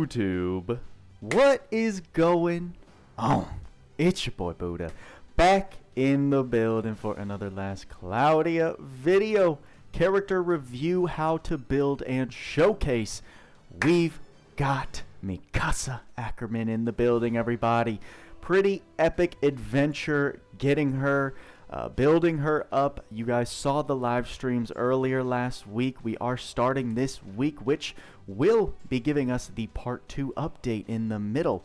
YouTube, what is going on? It's your boy Buddha, back in the building for another last Cloudia video, character review, how to build and showcase. We've got Mikasa Ackerman in the building, everybody. Pretty epic adventure getting her, building her up. You guys saw the live streams earlier last week. We are starting this week, which will be giving us the part 2 update in the middle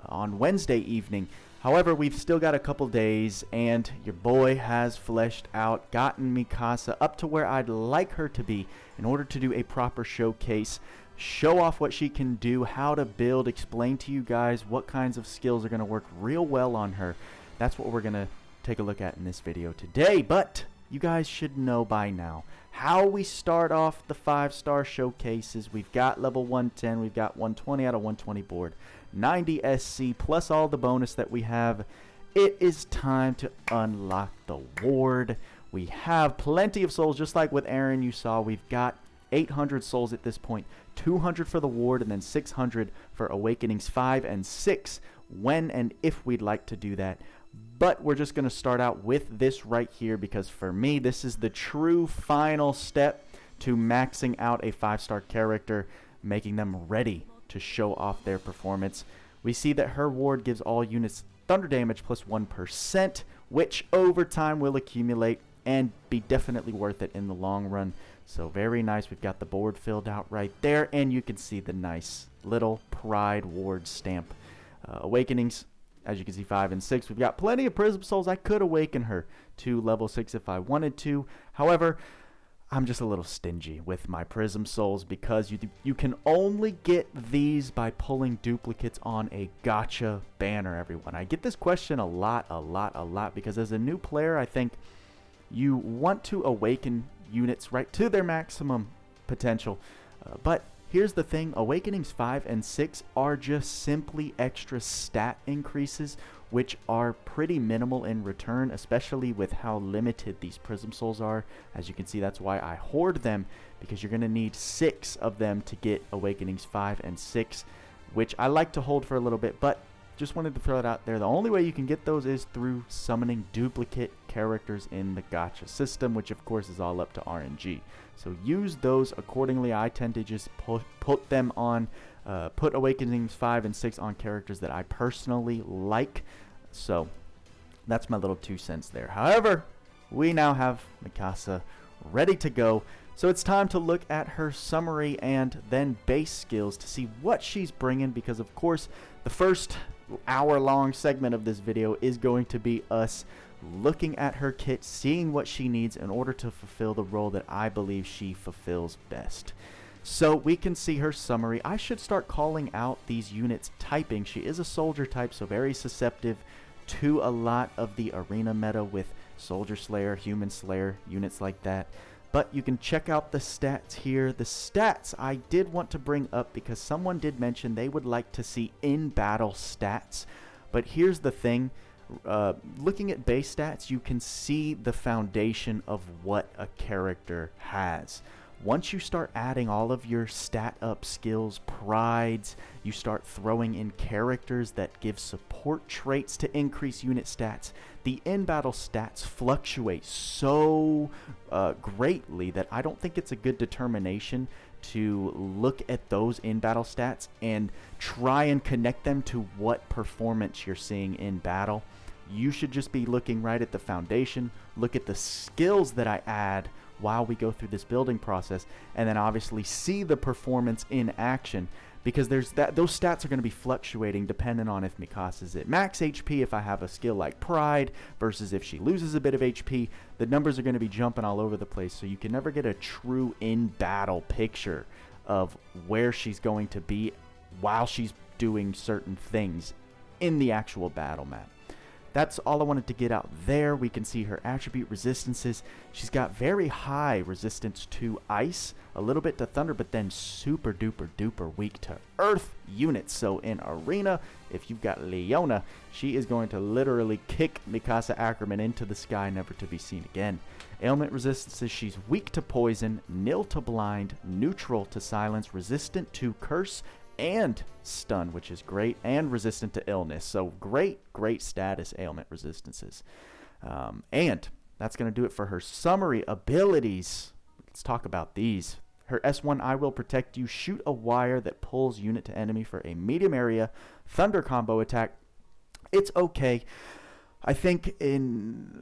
on Wednesday evening. However, we've still got a couple days, and your boy has fleshed out, gotten Mikasa up to where I'd like her to be in order to do a proper showcase, show off what she can do, how to build, explain to you guys what kinds of skills are going to work real well on her. That's what we're going to take a look at in this video today. But you guys should know by now how we start off the 5-star showcases. We've got level 110, we've got 120 out of 120 board, 90 SC, plus all the bonus that we have. It is time to unlock the ward. We have plenty of souls, just like with Aaron you saw. We've got 800 souls at this point, 200 for the ward, and then 600 for Awakenings 5 and 6 when and if we'd like to do that. But we're just going to start out with this right here, because for me this is the true final step to maxing out a 5-star character, making them ready to show off their performance. We see that her ward gives all units thunder damage plus 1%, which over time will accumulate and be definitely worth it in the long run. So very nice. We've got the board filled out right there, and you can see the nice little Pride ward stamp. Awakenings, as you can see, 5 and 6. We've got plenty of Prism Souls. I could awaken her to level 6 if I wanted to. However, I'm just a little stingy with my Prism Souls, because you can only get these by pulling duplicates on a gacha banner, everyone. I get this question a lot, because as a new player, I think you want to awaken units right to their maximum potential. But here's the thing, Awakenings 5 and 6 are just simply extra stat increases, which are pretty minimal in return, especially with how limited these Prism Souls are. As you can see, that's why I hoard them, because you're going to need 6 of them to get Awakenings 5 and 6, which I like to hold for a little bit, but just wanted to throw it out there. The only way you can get those is through summoning duplicate characters in the gacha system, which of course is all up to RNG. So use those accordingly. I tend to just put them on, put Awakenings 5 and 6 on characters that I personally like. So that's my little 2 cents there. However, we now have Mikasa ready to go. So it's time to look at her summary and then base skills to see what she's bringing, because of course the first hour-long segment of this video is going to be us looking at her kit, seeing what she needs in order to fulfill the role that I believe she fulfills best. So we can see her summary. I should start calling out these units typing. She is a soldier type, so very susceptible to a lot of the arena meta with Soldier Slayer, Human Slayer, units like that. But you can check out the stats here. The stats I did want to bring up because someone did mention they would like to see in-battle stats. But here's the thing. Looking at base stats, you can see the foundation of what a character has. Once you start adding all of your stat up skills, prides, you start throwing in characters that give support traits to increase unit stats. The in-battle stats fluctuate so greatly that I don't think it's a good determination to look at those in-battle stats and try and connect them to what performance you're seeing in battle. You should just be looking right at the foundation, look at the skills that I add while we go through this building process, and then obviously see the performance in action, because those stats are going to be fluctuating depending on if Mikasa's at max HP, if I have a skill like Pride, versus if she loses a bit of HP. The numbers are going to be jumping all over the place, so you can never get a true in-battle picture of where she's going to be while she's doing certain things in the actual battle map. That's all I wanted to get out there. We can see her attribute resistances. She's got very high resistance to ice, a little bit to thunder, but then super duper duper weak to earth units. So in arena, if you've got Leona, she is going to literally kick Mikasa Ackerman into the sky, never to be seen again. Ailment resistances, she's weak to poison, nil to blind, neutral to silence, resistant to curse, and stun, which is great, and resistant to illness. So great status ailment resistances. And that's going to do it for her summary abilities. Let's talk about these. Her S1, I will protect you. Shoot a wire that pulls unit to enemy for a medium area thunder combo attack. It's okay. I think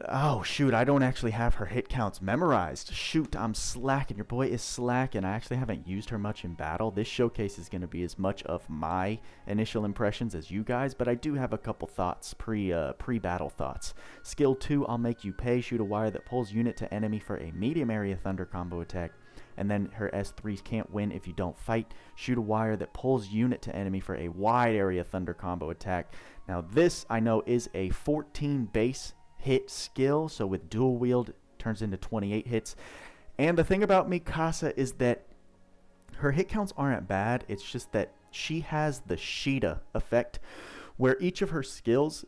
oh shoot, I don't actually have her hit counts memorized. Shoot, I'm slacking. Your boy is slacking. I actually haven't used her much in battle. This showcase is going to be as much of my initial impressions as you guys, but I do have a couple thoughts, pre-battle thoughts. Skill 2, I'll make you pay. Shoot a wire that pulls unit to enemy for a medium area thunder combo attack. And then her S3s can't win if you don't fight. Shoot a wire that pulls unit to enemy for a wide area thunder combo attack. Now this, I know, is a 14 base hit skill, so with dual wield, turns into 28 hits. And the thing about Mikasa is that her hit counts aren't bad, it's just that she has the Sheeta effect, where each of her skills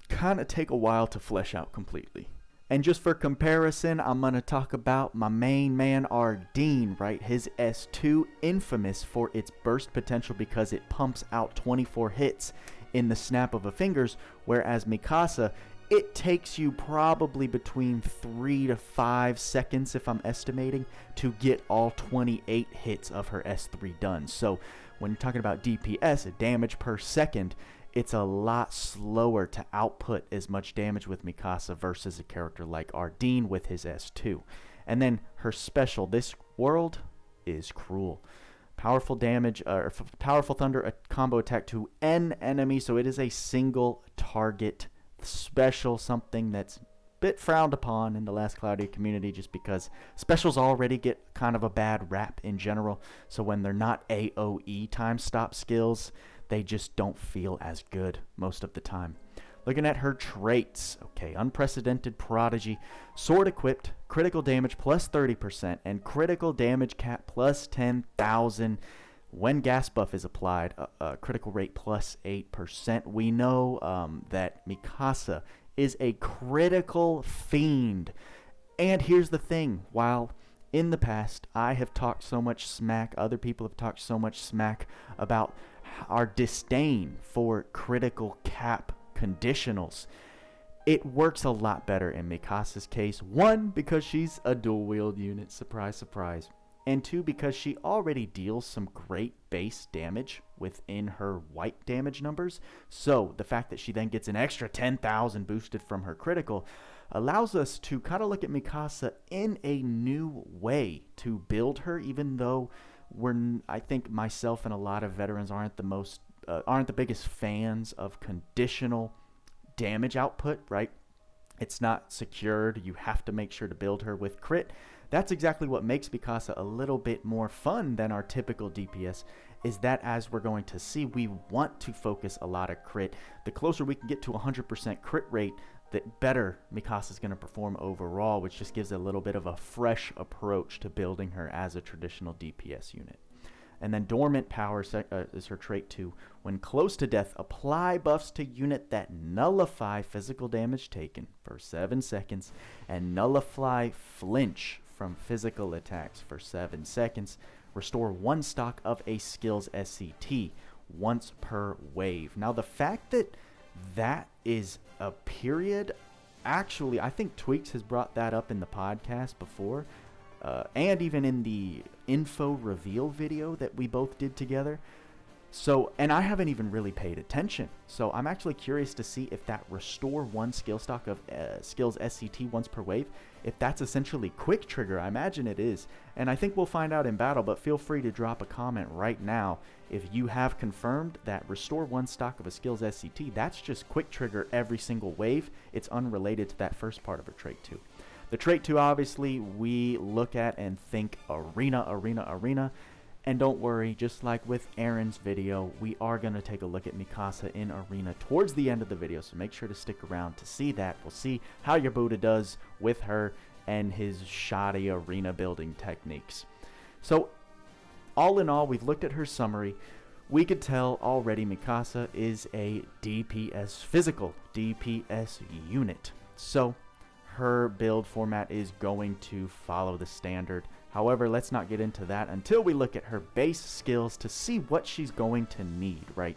kind of take a while to flesh out completely. And just for comparison, I'm going to talk about my main man, Aldanian, right? His S2, infamous for its burst potential because it pumps out 24 hits in the snap of a fingers, whereas Mikasa, it takes you probably between 3 to 5 seconds, if I'm estimating, to get all 28 hits of her S3 done. So when you're talking about DPS, damage per second, it's a lot slower to output as much damage with Mikasa versus a character like Aldanian with his S2. And then her special this world is cruel. Powerful damage, powerful thunder combo attack to an enemy, so it is a single target special, something that's a bit frowned upon in the last Cloudia community just because specials already get kind of a bad rap in general. So when they're not AoE time stop skills, they just don't feel as good most of the time. Looking at her traits, okay, unprecedented prodigy, sword equipped, critical damage plus 30%, and critical damage cap plus 10,000 when gas buff is applied, critical rate plus 8%. We know that Mikasa is a critical fiend. And here's the thing, while in the past I have talked so much smack, other people have talked so much smack about our disdain for critical cap conditionals, it works a lot better in Mikasa's case. 1, because she's a dual wield unit, surprise surprise, and 2, because she already deals some great base damage within her white damage numbers. So the fact that she then gets an extra 10,000 boosted from her critical allows us to kind of look at Mikasa in a new way to build her, even though I think myself and a lot of veterans aren't the biggest fans of conditional damage output, right? It's not secured. You have to make sure to build her with crit. That's exactly what makes Mikasa a little bit more fun than our typical DPS, is that as we're going to see, we want to focus a lot of crit. The closer we can get to 100% crit rate, the better Mikasa is going to perform overall, which just gives a little bit of a fresh approach to building her as a traditional DPS unit. And then Dormant Power is her trait 2. When close to death, apply buffs to unit that nullify physical damage taken for 7 seconds and nullify flinch from physical attacks for 7 seconds. Restore 1 stock of a skill's SCT once per wave. Now the fact that that is a period, actually I think Tweaks has brought that up in the podcast before, and even in the info reveal video that we both did together. So, and I haven't even really paid attention. So I'm actually curious to see if that restore 1 skill stock of skills SCT once per wave, if that's essentially quick trigger. I imagine it is. And I think we'll find out in battle, but feel free to drop a comment right now if you have confirmed that restore 1 stock of a skills SCT, that's just quick trigger every single wave. It's unrelated to that first part of her trait 2. The trait 2, obviously, we look at and think arena. And don't worry, just like with Aaron's video, we are going to take a look at Mikasa in arena towards the end of the video, so make sure to stick around to see that. We'll see how your Buddha does with her and his shoddy arena building techniques. So, all in all, we've looked at her summary. We could tell already Mikasa is a DPS, physical DPS unit. So, her build format is going to follow the standard However, let's not get into that until we look at her base skills to see what she's going to need, right?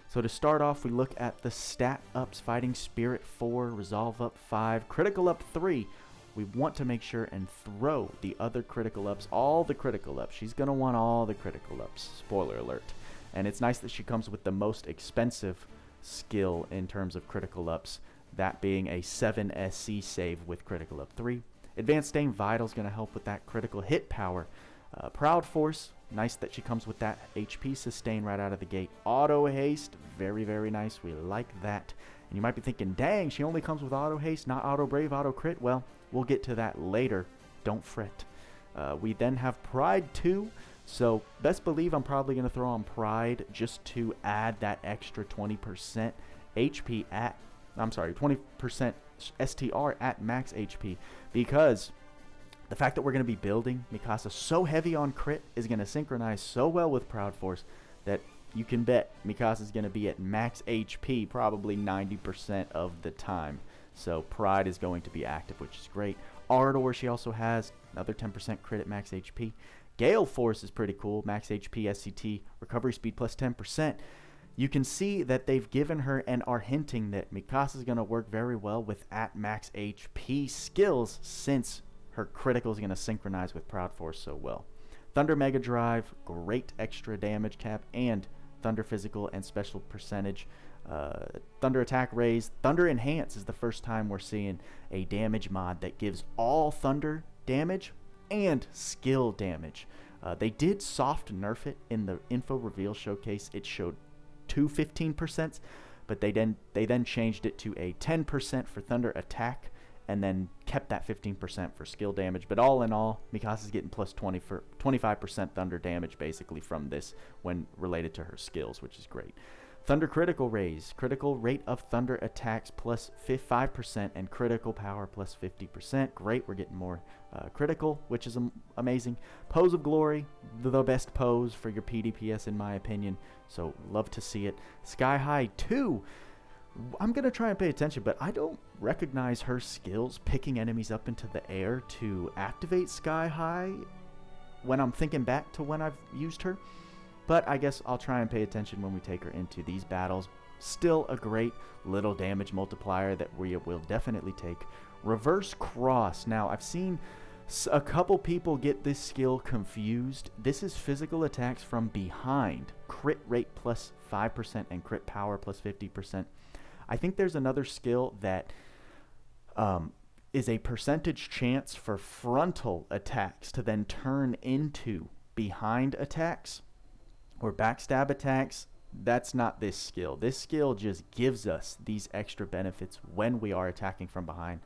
So to start off, we look at the stat ups: Fighting Spirit 4, Resolve up 5, Critical up 3. We want to make sure and throw the other critical ups, all the critical ups. She's going to want all the critical ups, spoiler alert. And it's nice that she comes with the most expensive skill in terms of critical ups, that being a 7 SC save with critical up 3. Advanced Staying Vital is going to help with that critical hit power. Proud Force, nice that she comes with that HP sustain right out of the gate. Auto Haste, very, very nice. We like that. And you might be thinking, dang, she only comes with Auto Haste, not Auto Brave, Auto Crit. Well, we'll get to that later. Don't fret. We then have Pride 2. So best believe I'm probably going to throw on Pride just to add that extra 20% HP at, 20% STR at max HP, because the fact that we're going to be building Mikasa so heavy on crit is going to synchronize so well with Proud Force that you can bet Mikasa is going to be at max HP probably 90% of the time. So Pride is going to be active, which is great. Ardor, she also has another 10% crit at max HP. Gale Force is pretty cool. Max HP, SCT, recovery speed plus 10%. You can see that they've given her and are hinting that Mikasa is going to work very well with at max HP skills, since her critical is going to synchronize with Proud Force so well. Thunder Mega Drive, great extra damage cap, and Thunder Physical and Special Percentage. Thunder Attack Raise. Thunder Enhance is the first time we're seeing a damage mod that gives all Thunder damage and skill damage. They did soft nerf it in the info reveal showcase. It showed two 15%, but they then changed it to a 10% for Thunder Attack, and then kept that 15% for skill damage. But all in all, Mikasa's getting plus 25% Thunder damage basically from this when related to her skills, which is great. Thunder Critical Raise, critical rate of Thunder attacks plus 5%, and critical power plus 50%. Great, we're getting more critical, which is amazing. Pose of Glory, the best pose for your PDPS in my opinion, so love to see it. Sky High 2, I'm going to try and pay attention, but I don't recognize her skills picking enemies up into the air to activate Sky High when I'm thinking back to when I've used her. But I guess I'll try and pay attention when we take her into these battles. Still a great little damage multiplier that we will definitely take. Reverse Cross. Now, I've seen a couple people get this skill confused. This is physical attacks from behind. Crit rate plus 5% and crit power plus 50%. I think there's another skill that is a percentage chance for frontal attacks to then turn into behind attacks or backstab attacks. That's not this skill. This skill just gives us these extra benefits when we are attacking from behind.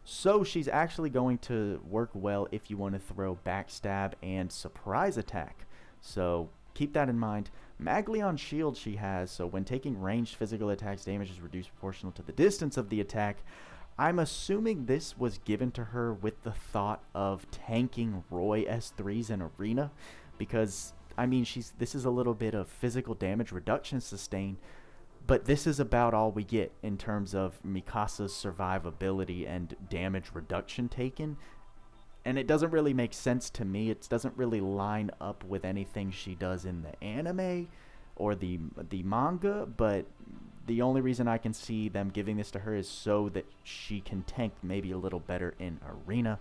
So she's actually going to work well if you want to throw backstab and surprise attack. So keep that in mind. Maglion Shield she has, so when taking ranged physical attacks, damage is reduced proportional to the distance of the attack. I'm assuming this was given to her with the thought of tanking Roy S3s in Arena, because I mean, this is a little bit of physical damage reduction sustain, but this is about all we get in terms of Mikasa's survivability and damage reduction taken. And it doesn't really make sense to me. It doesn't really line up with anything she does in the anime or the manga, but the only reason I can see them giving this to her is so that she can tank maybe a little better in Arena.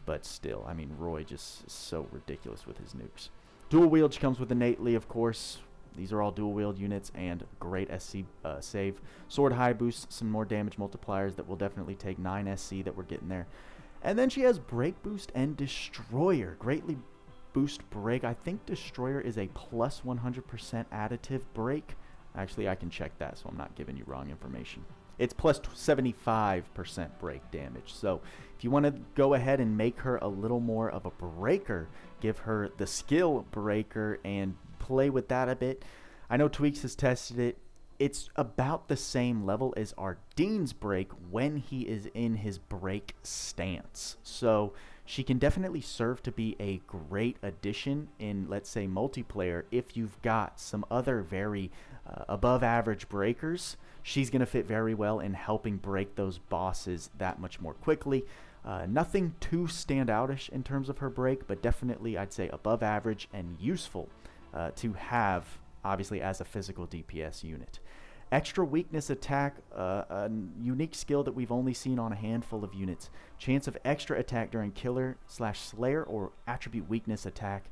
But still, I mean, Roy just is so ridiculous with his nukes. Dual wield, she comes with innately, of course. These are all dual wield units and great SC save. Sword High boosts some more damage multipliers that will definitely take 9 SC that we're getting there. And then she has Break Boost and Destroyer. Greatly boost break. I think Destroyer is a plus 100% additive break. Actually, I can check that, so I'm not giving you wrong information. It's plus 75% break damage. So if you want to go ahead and make her a little more of a breaker, give her the skill breaker and play with that a bit. I know Tweaks has tested it. It's about the same level as Ardene's break when he is in his break stance. So she can definitely serve to be a great addition in, let's say, multiplayer. If you've got some other very above average breakers, she's going to fit very well in helping break those bosses that much more quickly. Nothing too standoutish in terms of her break, but definitely I'd say above average and useful to have, obviously, as a physical DPS unit. Extra weakness attack, a unique skill that we've only seen on a handful of units. Chance of extra attack during killer/slayer or attribute weakness attack.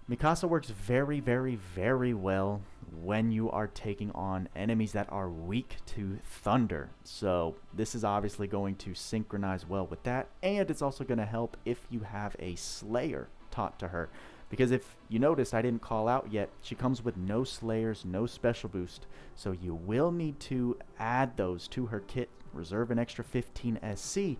Mikasa works very, very, very well when you are taking on enemies that are weak to thunder. So this is obviously going to synchronize well with that, and it's also going to help if you have a slayer taught to her. Because if you noticed, I didn't call out yet, she comes with no slayers, no special boost. So you will need to add those to her kit, reserve an extra 15 SC.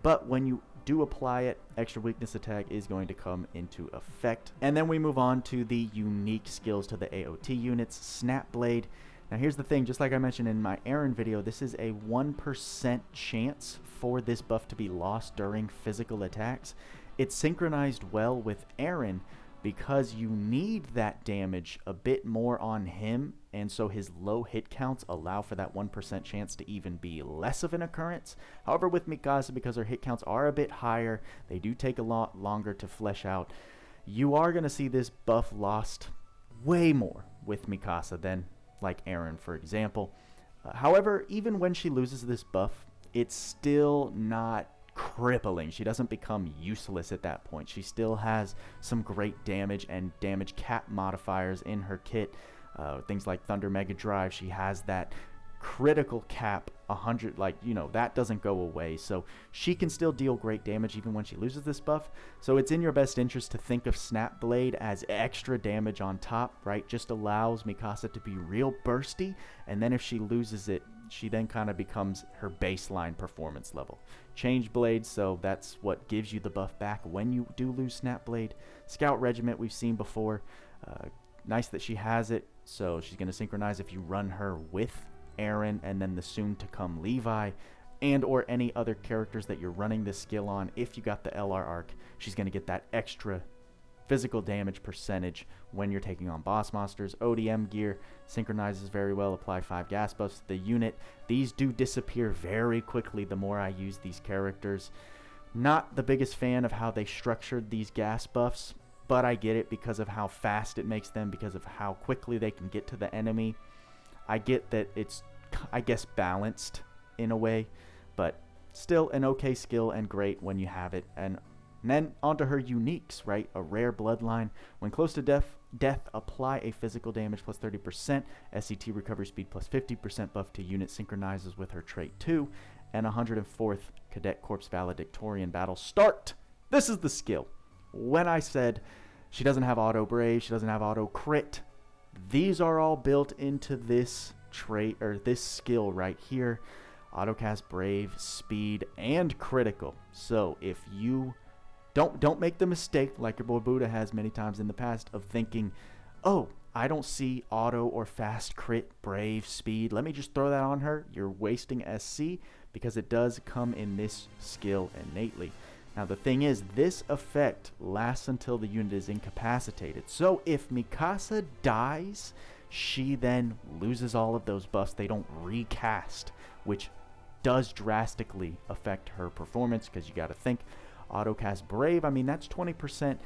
But when you do apply it, extra weakness attack is going to come into effect. And then we move on to the unique skills to the AOT units. Snap Blade. Now here's the thing, just like I mentioned in my Aaron video, this is a 1% chance for this buff to be lost during physical attacks. It's synchronized well with Aaron because you need that damage a bit more on him, and so his low hit counts allow for that 1% chance to even be less of an occurrence. However, with Mikasa, because her hit counts are a bit higher, they do take a lot longer to flesh out. You are going to see this buff lost way more with Mikasa than like Aaron, for example. However, even when she loses this buff, it's still not crippling. She doesn't become useless at that point. She still has some great damage and damage cap modifiers in her kit. Things like Thunder Mega Drive, she has that critical cap 100, like, you know, that doesn't go away. So she can still deal great damage even when she loses this buff. So it's in your best interest to think of Snap Blade as extra damage on top, right? Just allows Mikasa to be real bursty, and then if she loses it, she then kind of becomes her baseline performance level. Change Blade, so that's what gives you the buff back when you do lose Snap Blade. Scout Regiment, we've seen before. Nice that she has it, so she's going to synchronize if you run her with Aaron and then the soon-to-come Levi, and or any other characters that you're running this skill on. If you got the LR Arc, she's going to get that extra physical damage percentage when you're taking on boss monsters. ODM gear synchronizes very well. Apply 5 gas buffs to the unit. These do disappear very quickly the more I use these characters. Not the biggest fan of how they structured these gas buffs, but I get it because of how fast it makes them, because of how quickly they can get to the enemy. I get that it's, I guess, balanced in a way, but still an okay skill and great when you have it. And then onto her uniques, right? A rare bloodline. When close to death, apply a physical damage plus 30%, SCT recovery speed plus 50% buff to unit, synchronizes with her trait 2, and 104th Cadet Corps Valedictorian battle start. This is the skill. When I said she doesn't have auto brave, she doesn't have auto crit, these are all built into this trait, or this skill right here. Autocast brave, speed, and critical. So if you don't make the mistake, like your boy Buddha has many times in the past, of thinking, oh, I don't see auto or fast crit, brave, speed, let me just throw that on her. You're wasting SC, because it does come in this skill innately. Now the thing is, this effect lasts until the unit is incapacitated. So if Mikasa dies, she then loses all of those buffs. They don't recast, which does drastically affect her performance, because you got to think, Autocast Brave, I mean, that's 20%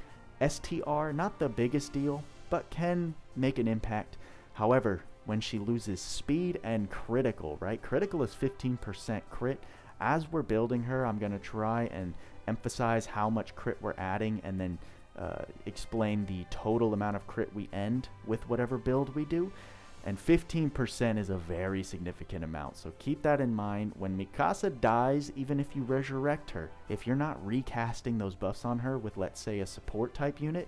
STR, not the biggest deal, but can make an impact. However, when she loses speed and critical, right? Critical is 15% crit. As we're building her, I'm going to try and emphasize how much crit we're adding, and then explain the total amount of crit we end with whatever build we do. And 15% is a very significant amount, so keep that in mind. When Mikasa dies, even if you resurrect her, if you're not recasting those buffs on her with, let's say, a support type unit,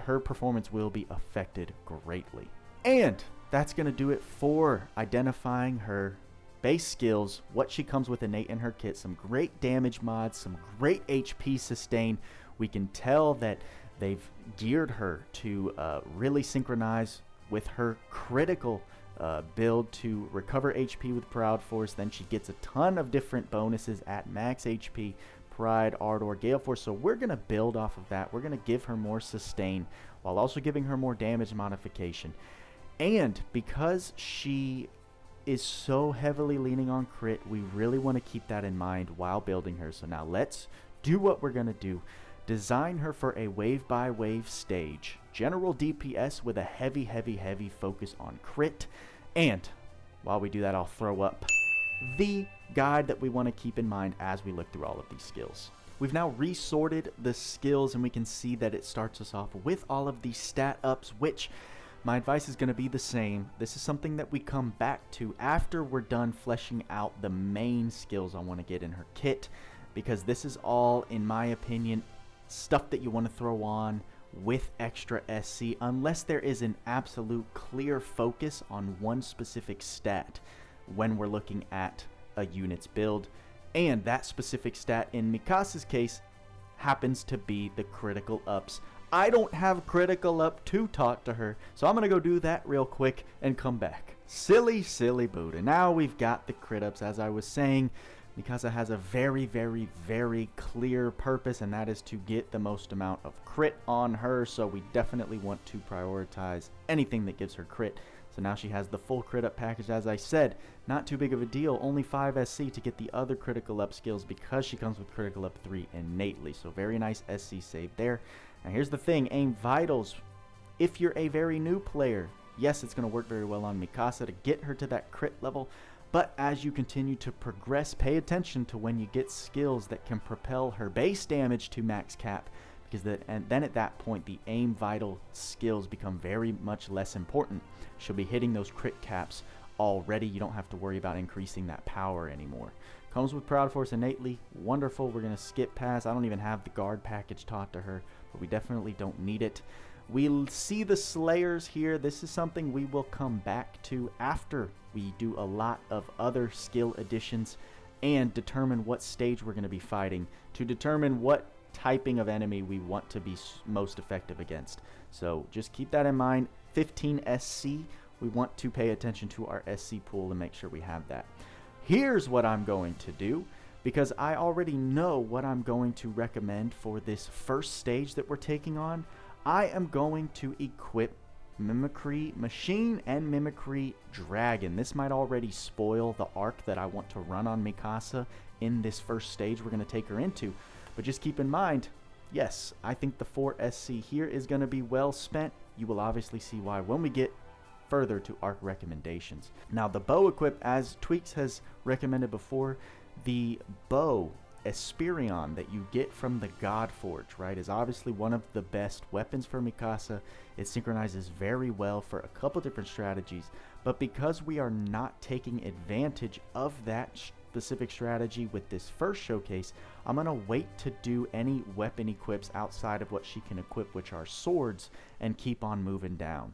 her performance will be affected greatly. And that's going to do it for identifying her base skills, what she comes with innate in her kit, some great damage mods, some great HP sustain. We can tell that they've geared her to really synchronize with her critical build to recover HP with Proud Force. Then she gets a ton of different bonuses at max HP, Pride, Ardor, Gale Force. So we're going to build off of that. We're going to give her more sustain while also giving her more damage modification. And because she is so heavily leaning on crit. We really want to keep that in mind while building her. So now let's do what we're going to do. Design her for a wave by wave stage. General DPS with a heavy focus on crit. And while we do that, I'll throw up the guide that we want to keep in mind as we look through all of these skills. We've now resorted the skills, and we can see that it starts us off with all of these stat ups, which my advice is going to be the same. This is something that we come back to after we're done fleshing out the main skills I want to get in her kit, because this is all, in my opinion, stuff that you want to throw on with extra SC unless there is an absolute clear focus on one specific stat when we're looking at a unit's build. And that specific stat in Mikasa's case happens to be the critical ups. I don't have critical up to talk to her, so I'm going to go do that real quick and come back. Silly Buddha. Now we've got the crit ups. As I was saying, Mikasa has a very clear purpose, and that is to get the most amount of crit on her, so we definitely want to prioritize anything that gives her crit. So now she has the full crit up package. As I said, not too big of a deal, only 5 SC to get the other critical up skills because she comes with critical up 3 innately. So very nice SC save there. Now here's the thing, aim vitals. If you're a very new player, yes, it's going to work very well on Mikasa to get her to that crit level, but as you continue to progress, pay attention to when you get skills that can propel her base damage to max cap, because then at that point the aim vital skills become very much less important. She'll be hitting those crit caps already. You don't have to worry about increasing that power anymore. Comes with Proud Force innately. Wonderful. We're going to skip past. I don't even have the guard package taught to her, but we definitely don't need it. We'll see the Slayers here. This is something we will come back to after we do a lot of other skill additions and determine what stage we're going to be fighting to determine what typing of enemy we want to be most effective against. So just keep that in mind. 15 SC, we want to pay attention to our SC pool and make sure we have that. Here's what I'm going to do, because I already know what I'm going to recommend for this first stage that we're taking on. I am going to equip Mimicry Machine and Mimicry Dragon. This might already spoil the arc that I want to run on Mikasa in this first stage we're going to take her into. But just keep in mind, yes, I think the 4 SC here is going to be well spent. You will obviously see why when we get further to Ark Recommendations. Now, the bow equip, as Tweaks has recommended before, the bow Esperion that you get from the God Forge, right, is obviously one of the best weapons for Mikasa. It synchronizes very well for a couple different strategies, but because we are not taking advantage of that specific strategy with this first showcase, I'm going to wait to do any weapon equips outside of what she can equip, which are swords, and keep on moving down.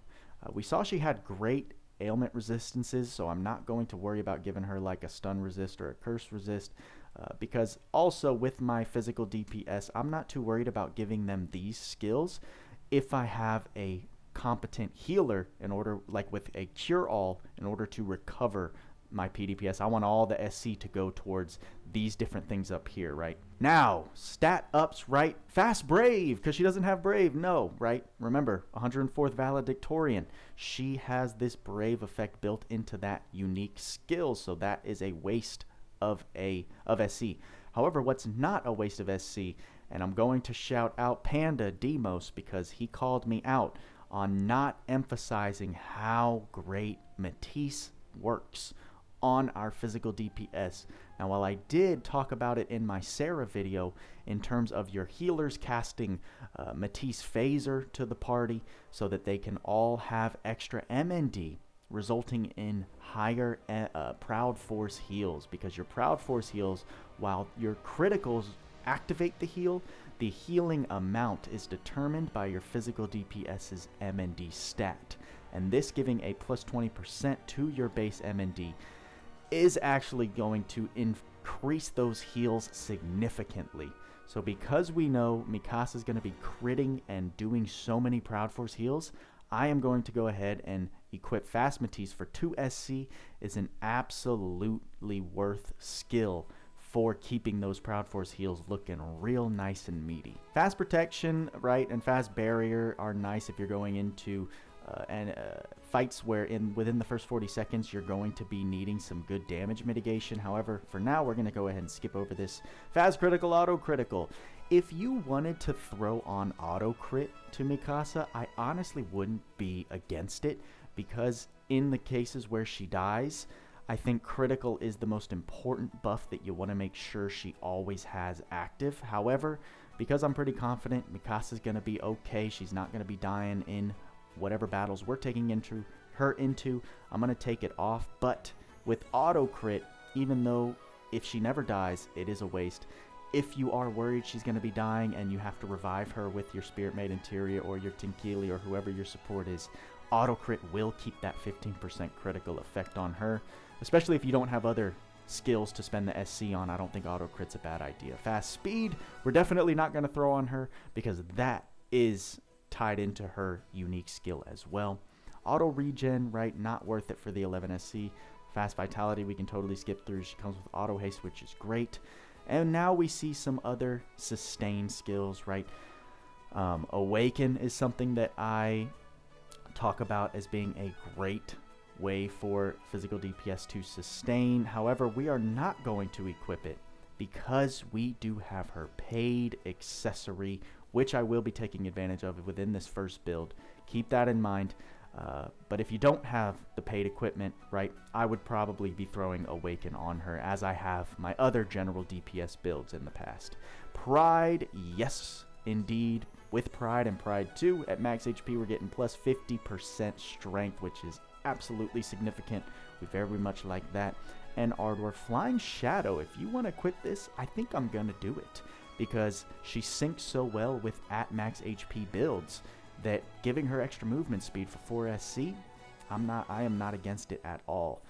We saw she had great ailment resistances, so I'm not going to worry about giving her like a stun resist or a curse resist, because also with my physical DPS, I'm not too worried about giving them these skills if I have a competent healer in order, like with a cure all, in order to recover my PDPS. I want all the SC to go towards these different things up here, right? Now, stat ups, right? Fast Brave, because she doesn't have Brave. No, right? Remember, 104th Valedictorian. She has this Brave effect built into that unique skill, so that is a waste of SC. However, what's not a waste of SC, and I'm going to shout out Panda Demos because he called me out on not emphasizing how great Matisse works on our physical DPS. Now, while I did talk about it in my Sarah video in terms of your healers casting Matisse Phaser to the party so that they can all have extra MND, resulting in higher Proud Force heals, because your Proud Force heals, while your criticals activate the heal, the healing amount is determined by your physical DPS's MND stat, and this giving a plus 20% to your base MND is actually going to increase those heals significantly. So because we know Mikasa is going to be critting and doing so many Proud Force heals, I am going to go ahead and equip Fast Matisse for 2 SC. Is an absolutely worth skill for keeping those Proud Force heals looking real nice and meaty. Fast Protection, right, and Fast Barrier are nice if you're going into and fights where within the first 40 seconds you're going to be needing some good damage mitigation. However, for now we're going to go ahead and skip over this. Fast critical, auto critical. If you wanted to throw on auto crit to Mikasa, I honestly wouldn't be against it, because in the cases where she dies, I think critical is the most important buff that you want to make sure she always has active. However, because I'm pretty confident Mikasa's going to be okay, she's not going to be dying in whatever battles we're taking her into, I'm going to take it off. But with auto crit, even though if she never dies, it is a waste. If you are worried she's going to be dying and you have to revive her with your Spirit Maid Interior or your Tinkili or whoever your support is, auto crit will keep that 15% critical effect on her. Especially if you don't have other skills to spend the SC on, I don't think auto crit's a bad idea. Fast speed, we're definitely not going to throw on her because that is tied into her unique skill as well. Auto regen, right, not worth it for the 11 SC. Fast vitality, we can totally skip through. She comes with auto haste, which is great. And now we see some other sustain skills, right? Awaken is something that I talk about as being a great way for physical DPS to sustain. However, we are not going to equip it because we do have her paid accessory, which I will be taking advantage of within this first build. Keep that in mind. But if you don't have the paid equipment, right, I would probably be throwing Awaken on her, as I have my other general DPS builds in the past. Pride, yes, indeed. With Pride and Pride 2 at max HP, we're getting plus 50% strength, which is absolutely significant. We very much like that. And Ardor, Flying Shadow, if you want to equip this, I think I'm going to do it, because she syncs so well with at max HP builds that giving her extra movement speed for 4 SC, I am not against it at all.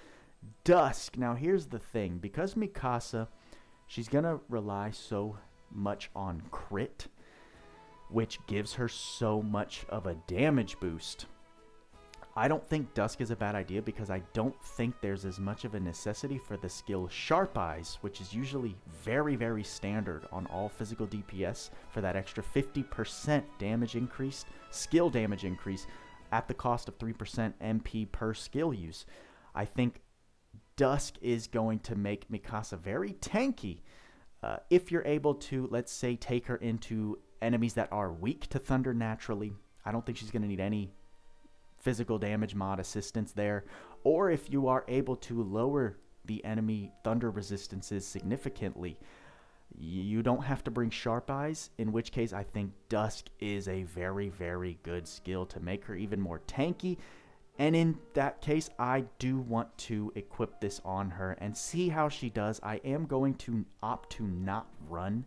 Dusk, now here's the thing, because Mikasa, she's going to rely so much on crit, which gives her so much of a damage boost. I don't think Dusk is a bad idea, because I don't think there's as much of a necessity for the skill Sharp Eyes, which is usually very, very standard on all physical DPS for that extra 50% damage increase, skill damage increase, at the cost of 3% MP per skill use. I think Dusk is going to make Mikasa very tanky if you're able to, let's say, take her into enemies that are weak to Thunder naturally. I don't think she's going to need any physical damage mod assistance there. Or if you are able to lower the enemy Thunder resistances significantly, you don't have to bring Sharp Eyes, in which case I think Dusk is a very, very good skill to make her even more tanky. And in that case, I do want to equip this on her and see how she does. I am going to opt to not run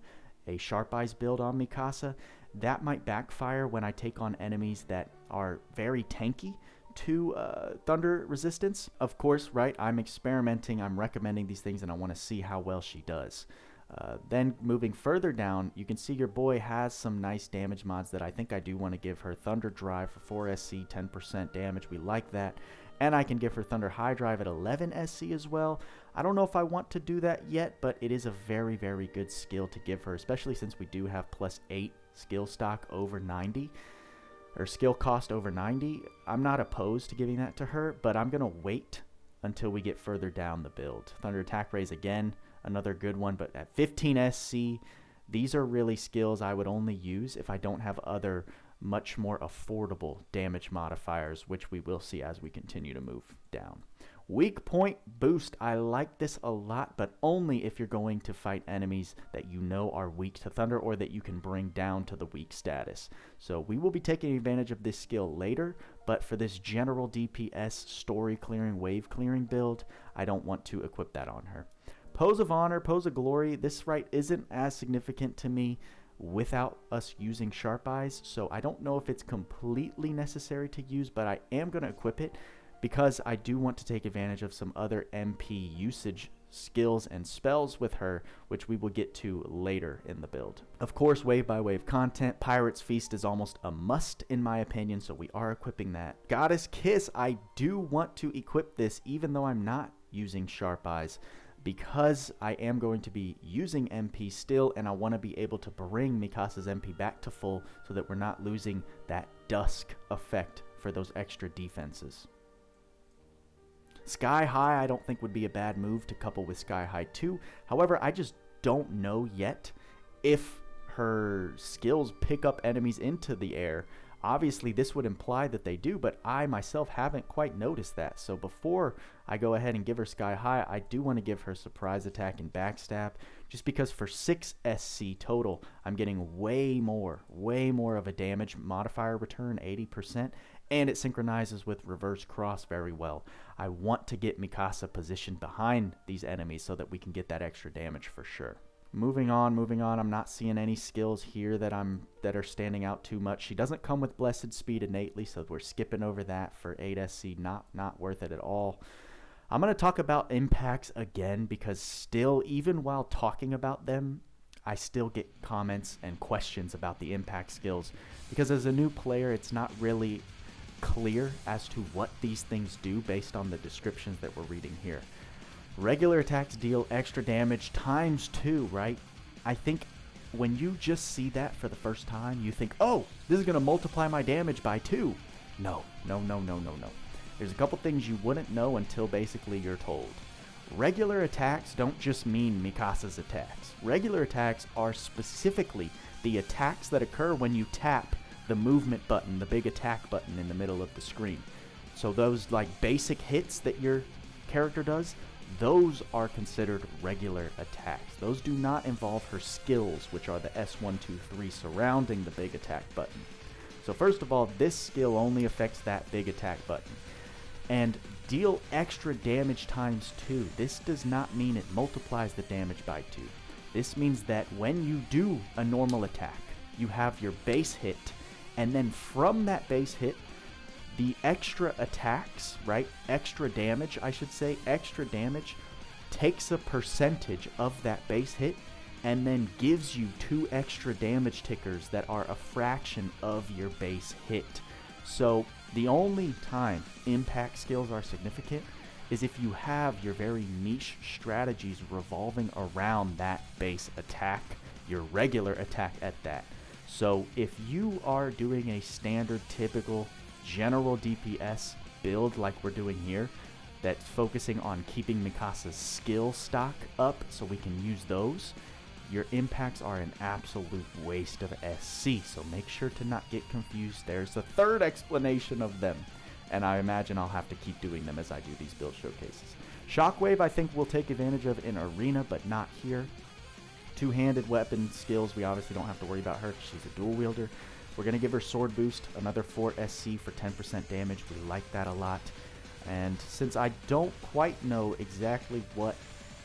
a Sharp Eyes build on Mikasa. That might backfire when I take on enemies that are very tanky to Thunder resistance. Of course, right, I'm experimenting, I'm recommending these things, and I want to see how well she does. Then moving further down, you can see your boy has some nice damage mods that I think I do want to give her. Thunder Drive for 4 SC, 10% damage, we like that. And I can give her Thunder High Drive at 11 SC as well. I don't know if I want to do that yet, but it is a very, very good skill to give her, especially since we do have plus 8 skill stock over 90, or skill cost over 90. I'm not opposed to giving that to her, but I'm going to wait until we get further down the build. Thunder Attack Raise again, another good one, but at 15 SC, these are really skills I would only use if I don't have other much more affordable damage modifiers, which we will see as we continue to move down. Weak Point Boost, I like this a lot, but only if you're going to fight enemies that you know are weak to Thunder or that you can bring down to the weak status. So we will be taking advantage of this skill later, but for this general DPS story clearing, wave clearing build, I don't want to equip that on her. Pose of Honor, Pose of Glory, this right isn't as significant to me without us using Sharp Eyes, so I don't know if it's completely necessary to use, but I am going to equip it because I do want to take advantage of some other MP usage skills and spells with her, which we will get to later in the build. Of course, wave by wave content, Pirate's Feast is almost a must in my opinion, so we are equipping that. Goddess Kiss, I do want to equip this even though I'm not using Sharp Eyes, because I am going to be using MP still, and I want to be able to bring Mikasa's MP back to full so that we're not losing that Dusk effect for those extra defenses. Sky High I don't think would be a bad move to couple with Sky High 2. However, I just don't know yet if her skills pick up enemies into the air. Obviously, this would imply that they do, but I myself haven't quite noticed that. So before I go ahead and give her Sky High, I do want to give her Surprise Attack and Backstab, just because for 6 SC total, I'm getting way more of a damage modifier return, 80%, and it synchronizes with Reverse Cross very well. I want to get Mikasa positioned behind these enemies so that we can get that extra damage for sure. Moving on, I'm not seeing any skills here that are standing out too much. She doesn't come with Blessed Speed innately, so we're skipping over that for 8 SC. Not worth it at all. I'm going to talk about impacts again because still, even while talking about them, I still get comments and questions about the impact skills because as a new player, it's not really clear as to what these things do based on the descriptions that we're reading here. Regular attacks deal extra damage times 2, right? I think when you just see that for the first time, you think, oh, this is going to multiply my damage by 2. No. There's a couple things you wouldn't know until basically you're told. Regular attacks don't just mean Mikasa's attacks. Regular attacks are specifically the attacks that occur when you tap the movement button, the big attack button in the middle of the screen. So those like basic hits that your character does, those are considered regular attacks. Those do not involve her skills, which are the S1, 2, 3 surrounding the big attack button. So first of all, this skill only affects that big attack button. And deal extra damage times 2. This does not mean it multiplies the damage by 2. This means that when you do a normal attack, you have your base hit, and then from that base hit, the extra attacks, right? Extra damage, I should say. Extra damage takes a percentage of that base hit and then gives you 2 extra damage tickers that are a fraction of your base hit. So the only time impact skills are significant is if you have your very niche strategies revolving around that base attack, your regular attack at that. So if you are doing a standard, typical, general DPS build like we're doing here, that's focusing on keeping Mikasa's skill stock up so we can use those, your impacts are an absolute waste of SC, so make sure to not get confused. There's a third explanation of them, and I imagine I'll have to keep doing them as I do these build showcases. Shockwave I think we'll take advantage of in Arena, but not here. Two-handed weapon skills, we obviously don't have to worry about her because she's a dual wielder. We're going to give her Sword Boost, another 4 SC for 10% damage. We like that a lot. And since I don't quite know exactly what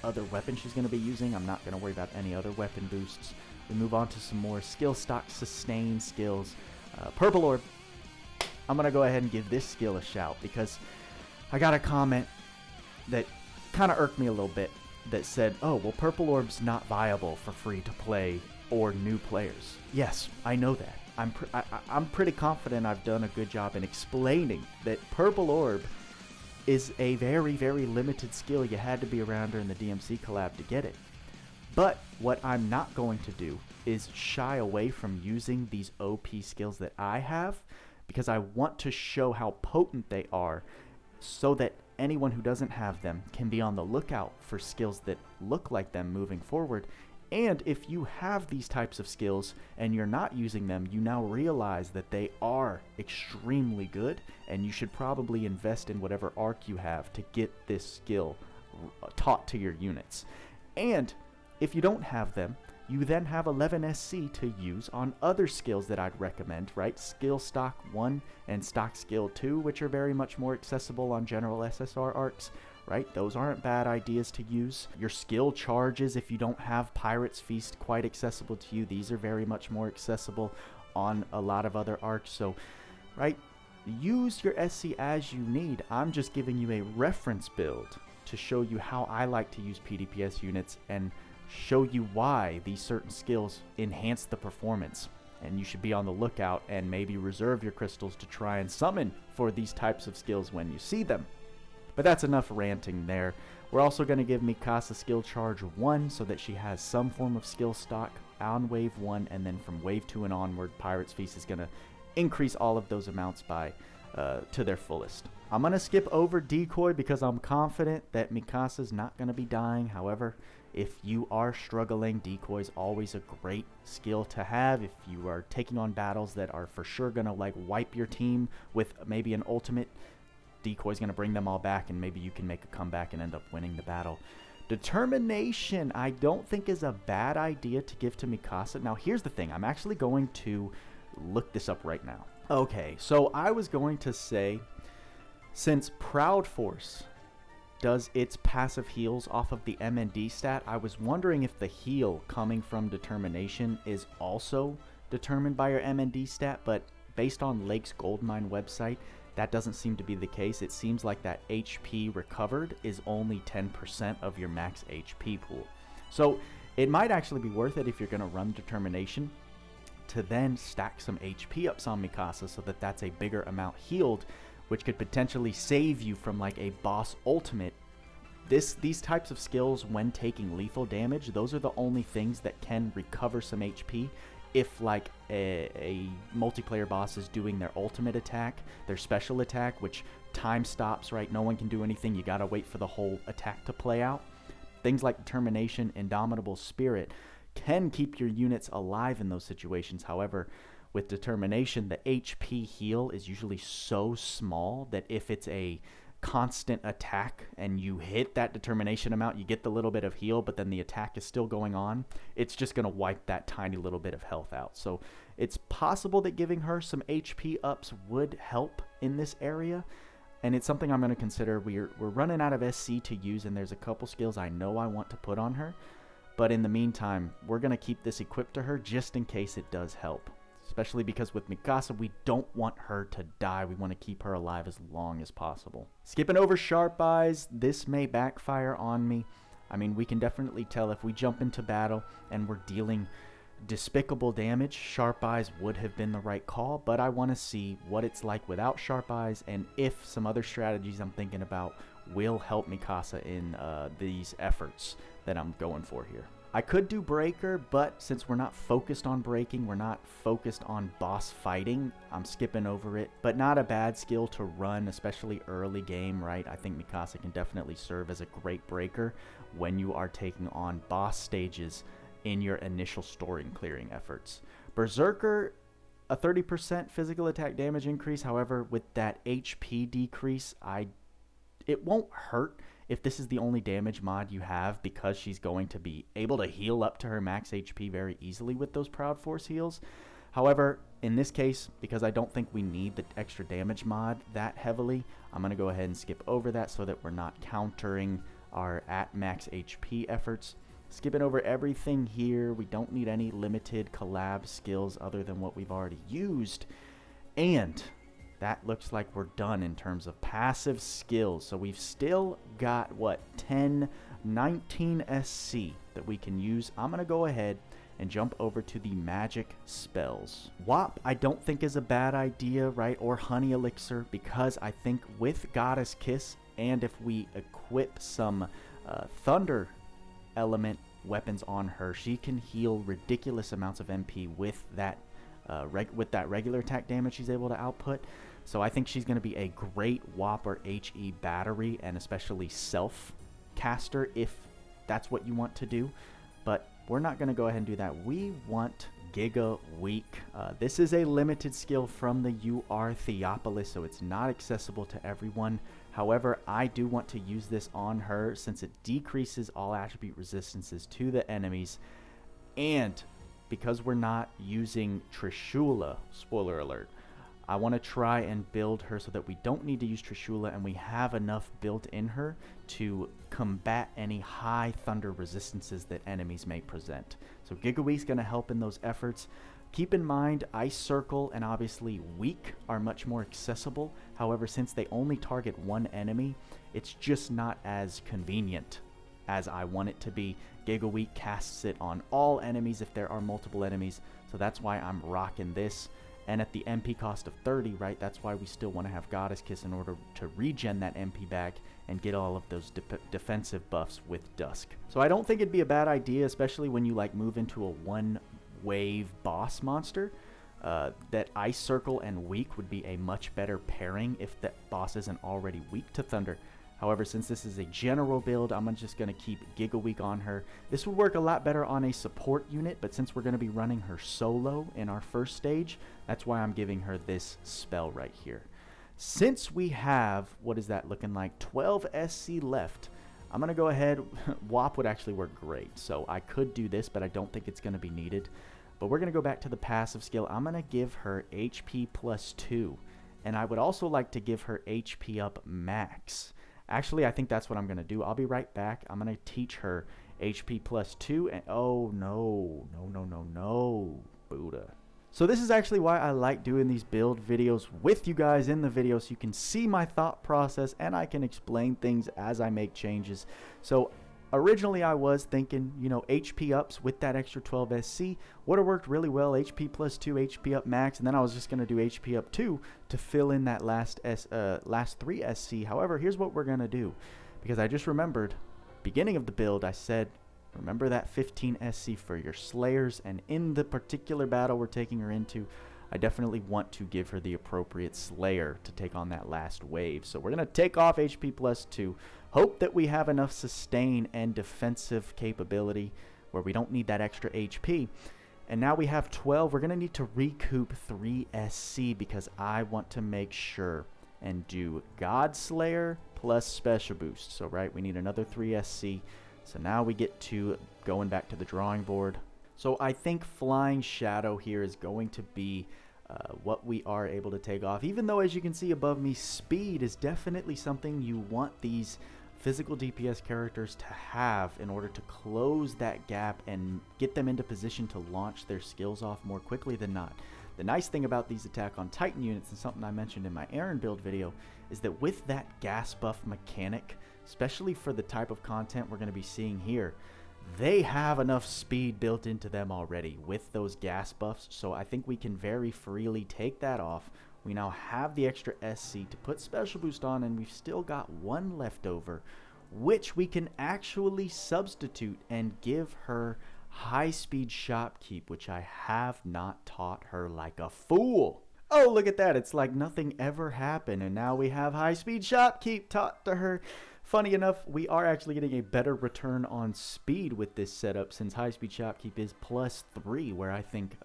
other weapon she's going to be using, I'm not going to worry about any other weapon boosts. We move on to some more skill stock sustain skills. Purple Orb. I'm going to go ahead and give this skill a shout because I got a comment that kind of irked me a little bit that said, oh, well, Purple Orb's not viable for free to play or new players. Yes, I know that. I'm pretty confident I've done a good job in explaining that Purple Orb is a very, very limited skill. You had to be around her in the DMC collab to get it. But what I'm not going to do is shy away from using these OP skills that I have because I want to show how potent they are so that anyone who doesn't have them can be on the lookout for skills that look like them moving forward. And if you have these types of skills and you're not using them, you now realize that they are extremely good and you should probably invest in whatever arc you have to get this skill taught to your units. And if you don't have them, you then have 11 SC to use on other skills that I'd recommend, right? Skill Stock 1 and Stock Skill 2, which are very much more accessible on general SSR arcs. Right? Those aren't bad ideas to use. Your skill charges, if you don't have Pirate's Feast quite accessible to you, these are very much more accessible on a lot of other arcs. So, right, use your SC as you need. I'm just giving you a reference build to show you how I like to use PDPS units and show you why these certain skills enhance the performance. And you should be on the lookout and maybe reserve your crystals to try and summon for these types of skills when you see them. But that's enough ranting there. We're also going to give Mikasa skill charge 1 so that she has some form of skill stock on wave 1, and then from wave 2 and onward, Pirate's Feast is going to increase all of those amounts by to their fullest. I'm going to skip over Decoy because I'm confident that Mikasa's not going to be dying. However, if you are struggling, Decoy is always a great skill to have. If you are taking on battles that are for sure going to like wipe your team with maybe an ultimate, Decoy's going to bring them all back, and maybe you can make a comeback and end up winning the battle. Determination, I don't think is a bad idea to give to Mikasa. Now, here's the thing. I'm actually going to look this up right now. Okay, so I was going to say, since Proud Force does its passive heals off of the MND stat, I was wondering if the heal coming from Determination is also determined by your MND stat, but based on Lake's Goldmine website, that doesn't seem to be the case. It seems like that HP recovered is only 10% of your max HP pool. So it might actually be worth it if you're going to run Determination to then stack some HP ups on Mikasa so that that's a bigger amount healed, which could potentially save you from like a boss ultimate. These types of skills, when taking lethal damage, those are the only things that can recover some HP. If like a multiplayer boss is doing their ultimate attack, their special attack, which time stops, right? No one can do anything. You gotta wait for the whole attack to play out. Things like Determination, Indomitable Spirit can keep your units alive in those situations. However, with Determination, the HP heal is usually so small that if it's a constant attack and you hit that Determination amount, you get the little bit of heal, but then the attack is still going on, it's just going to wipe that tiny little bit of health out. So it's possible that giving her some HP ups would help in this area, and it's something I'm going to consider. We're running out of SC to use, and there's a couple skills I know I want to put on her, but in the meantime, we're going to keep this equipped to her just in case it does help. Especially because with Mikasa, we don't want her to die. We want to keep her alive as long as possible. Skipping over Sharp Eyes, this may backfire on me. I mean, we can definitely tell if we jump into battle and we're dealing despicable damage, Sharp Eyes would have been the right call, but I want to see what it's like without Sharp Eyes and if some other strategies I'm thinking about will help Mikasa in these efforts that I'm going for here. I could do Breaker, but since we're not focused on breaking, we're not focused on boss fighting, I'm skipping over it. But not a bad skill to run, especially early game, right? I think Mikasa can definitely serve as a great breaker when you are taking on boss stages in your initial story clearing efforts. Berserker, a 30% physical attack damage increase. However, with that HP decrease, it won't hurt if this is the only damage mod you have, because she's going to be able to heal up to her max HP very easily with those Proud Force heals. However, in this case, because I don't think we need the extra damage mod that heavily, I'm going to go ahead and skip over that so that we're not countering our at max HP efforts. Skipping over everything here. We don't need any limited collab skills other than what we've already used. And that looks like we're done in terms of passive skills. So we've still got, what, 19 SC that we can use. I'm going to go ahead and jump over to the magic spells. WAP, I don't think is a bad idea, right? Or Honey Elixir, because I think with Goddess Kiss, and if we equip some Thunder element weapons on her, she can heal ridiculous amounts of MP with that regular attack damage she's able to output. So I think she's going to be a great WAP or HE battery, and especially self caster if that's what you want to do. But we're not going to go ahead and do that. We want Giga Weak. This is a limited skill from the UR Theopolis, so it's not accessible to everyone. However, I do want to use this on her since it decreases all attribute resistances to the enemies, and because we're not using Trishula, spoiler alert, I want to try and build her so that we don't need to use Trishula and we have enough built in her to combat any high thunder resistances that enemies may present. So Giga Weak's going to help in those efforts. Keep in mind, Ice Circle and obviously Weak are much more accessible. However, since they only target one enemy, it's just not as convenient as I want it to be. Giga Weak casts it on all enemies if there are multiple enemies, so that's why I'm rocking this. And at the MP cost of 30, right, that's why we still want to have Goddess Kiss in order to regen that MP back and get all of those defensive buffs with Dusk. So I don't think it'd be a bad idea, especially when you like move into a one wave boss monster, that Ice Circle and Weak would be a much better pairing if that boss isn't already weak to Thunder. However, since this is a general build, I'm just going to keep Giga Weak on her. This would work a lot better on a support unit, but since we're going to be running her solo in our first stage, that's why I'm giving her this spell right here. Since we have, what is that looking like, 12 SC left, I'm going to go ahead. WAP would actually work great, so I could do this, but I don't think it's going to be needed. But we're going to go back to the passive skill. I'm going to give her HP +2, and I would also like to give her HP up max. Actually, I think that's what I'm going to do. I'll be right back. I'm going to teach her HP +2, and oh no, no, Buddha. So this is actually why I like doing these build videos with you guys in the video, so you can see my thought process and I can explain things as I make changes. So originally I was thinking, you know, HP ups with that extra 12 SC would have worked really well. HP +2, HP up max, and then I was just going to do HP up 2 to fill in that last 3 SC. However, here's what we're going to do, because I just remembered, beginning of the build, I said, remember that 15 SC for your Slayers, and in the particular battle we're taking her into, I definitely want to give her the appropriate Slayer to take on that last wave. So we're going to take off HP +2, hope that we have enough sustain and defensive capability where we don't need that extra HP. And now we have 12. We're going to need to recoup 3 SC because I want to make sure and do God Slayer plus Special Boost. So, right, we need another 3 SC. So now we get to going back to the drawing board. So I think Flying Shadow here is going to be what we are able to take off. Even though, as you can see above me, speed is definitely something you want these physical DPS characters to have in order to close that gap and get them into position to launch their skills off more quickly than not. The nice thing about these Attack on Titan units, and something I mentioned in my Aaron build video, is that with that gas buff mechanic, especially for the type of content we're going to be seeing here, they have enough speed built into them already with those gas buffs, so I think we can very freely take that off. We now have the extra SC to put Special Boost on, and we've still got 1 left over, which we can actually substitute and give her high-speed shopkeep, which I have not taught her like a fool. Oh, look at that. It's like nothing ever happened, and now we have high-speed shopkeep taught to her. Funny enough, we are actually getting a better return on speed with this setup, since high-speed shopkeep is +3, where I think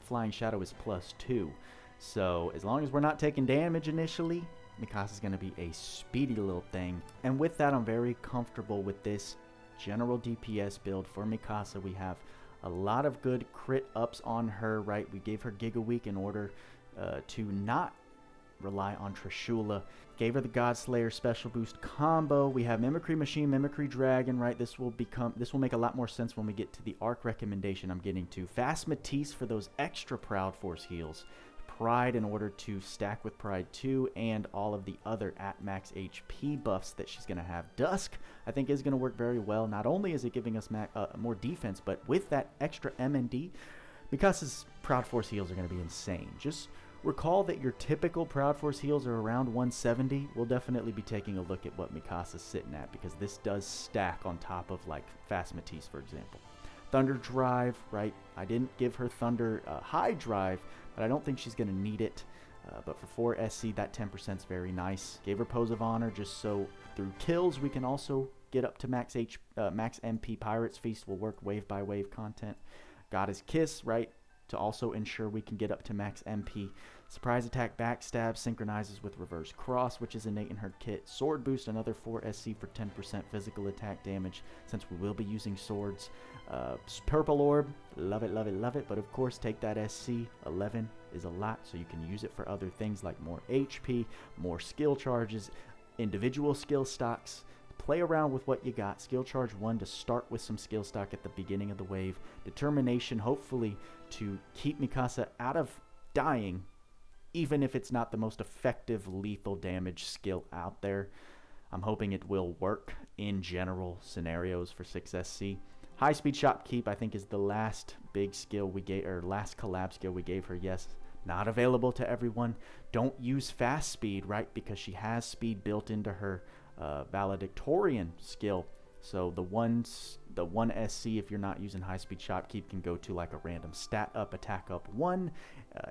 Flying Shadow is +2. So as long as we're not taking damage initially, Mikasa's going to be a speedy little thing. And with that, I'm very comfortable with this general DPS build for Mikasa. We have a lot of good crit ups on her, right? We gave her Giga Weak in order to not rely on Trishula. Gave her the God Slayer Special Boost combo. We have Mimicry Machine, Mimicry Dragon, right? This will make a lot more sense when we get to the Ark recommendation I'm getting to. Fast Matisse for those extra Proud Force heals. Pride in order to stack with Pride 2 and all of the other at max HP buffs that she's going to have. Dusk, I think, is going to work very well. Not only is it giving us more defense, but with that extra M&D, Mikasa's Proud Force heals are going to be insane. Just recall that your typical Proud Force heals are around 170. We'll definitely be taking a look at what Mikasa's sitting at, because this does stack on top of like Fast Matisse, for example. Thunder Drive, right? I didn't give her Thunder High Drive, but I don't think she's going to need it. But for 4 SC, that 10% is very nice. Gave her Pose of Honor just so through kills we can also get up to max MP. Pirate's Feast will work wave by wave content. Goddess Kiss, right? To also ensure we can get up to max MP. Surprise Attack Backstab synchronizes with Reverse Cross, which is innate in her kit. Sword Boost, another 4 SC for 10% physical attack damage, since we will be using swords. Purple Orb, love it, love it, love it. But of course, take that SC. 11 is a lot, so you can use it for other things like more HP, more skill charges, individual skill stocks. Play around with what you got. Skill charge 1 to start with some skill stock at the beginning of the wave. Determination, hopefully, to keep Mikasa out of dying, even if it's not the most effective lethal damage skill out there. I'm hoping it will work in general scenarios for 6 SC. High speed shopkeep, I think, is the last big skill we gave, or last collab skill we gave her. Yes, not available to everyone. Don't use fast speed, right? Because she has speed built into her valedictorian skill. So the one SC, if you're not using high speed shopkeep, can go to like a random stat up, attack up 1,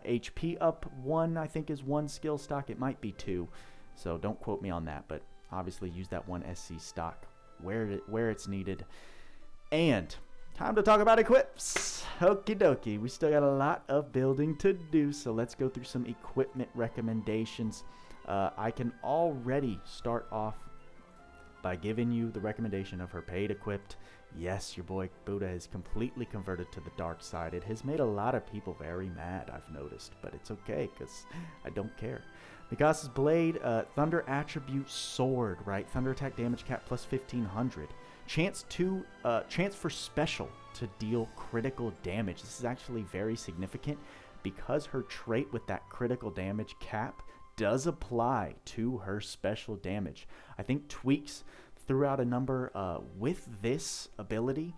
HP up 1, I think is 1 skill stock. It might be 2, so don't quote me on that, but obviously use that one SC stock where it's needed. And time to talk about equips. Okie dokie, we still got a lot of building to do, so let's go through some equipment recommendations. I can already start off by giving you the recommendation of her paid equipped. Yes, your boy Buddha has completely converted to the dark side. It has made a lot of people very mad, I've noticed, but it's okay because I don't care. Mikasa's Blade, Thunder Attribute Sword, right? Thunder attack damage cap plus 1500. Chance for special to deal critical damage. This is actually very significant because her trait with that critical damage cap does apply to her special damage. I think tweaks throughout a number with this ability.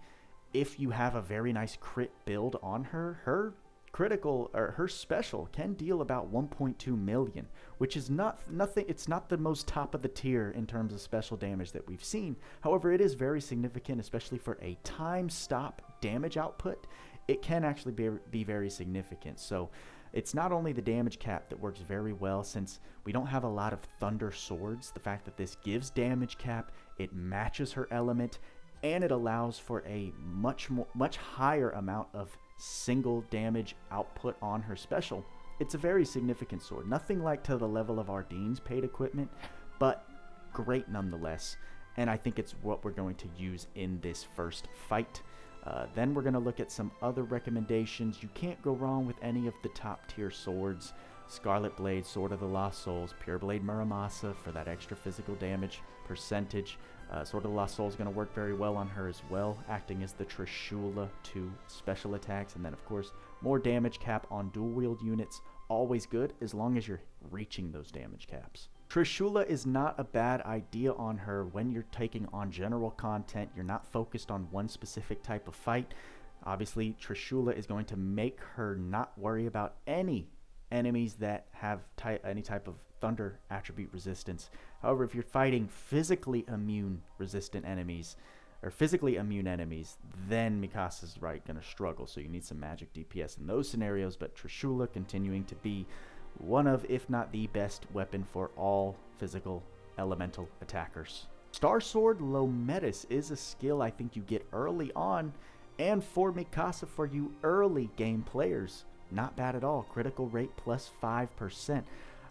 If you have a very nice crit build on her, her critical or her special can deal about 1.2 million, which is nothing. It's not the most top of the tier in terms of special damage that we've seen. However, it is very significant, especially for a time stop damage output. It can actually be very significant. So it's not only the damage cap that works very well, since we don't have a lot of thunder swords. The fact that this gives damage cap, it matches her element, and it allows for a much higher amount of single damage output on her special. It's a very significant sword. Nothing like to the level of Ardene's paid equipment, but great nonetheless. And I think it's what we're going to use in this first fight. Then we're going to look at some other recommendations. You can't go wrong with any of the top tier swords. Scarlet Blade, Sword of the Lost Souls, Pure Blade Muramasa for that extra physical damage percentage. Sword of the Lost Souls is going to work very well on her as well, acting as the Trishula to special attacks. And then, of course, more damage cap on dual wield units. Always good as long as you're reaching those damage caps. Trishula is not a bad idea on her when you're taking on general content. You're not focused on one specific type of fight. Obviously, Trishula is going to make her not worry about any enemies that have any type of thunder attribute resistance. However, if you're fighting physically immune resistant enemies, or physically immune enemies, then Mikasa's going to struggle. So you need some magic DPS in those scenarios, but Trishula continuing to be one of, if not the best weapon for all physical elemental attackers. Star Sword Lometis is a skill I think you get early on, and for Mikasa, for you early game players, not bad at all. Critical rate plus 5%.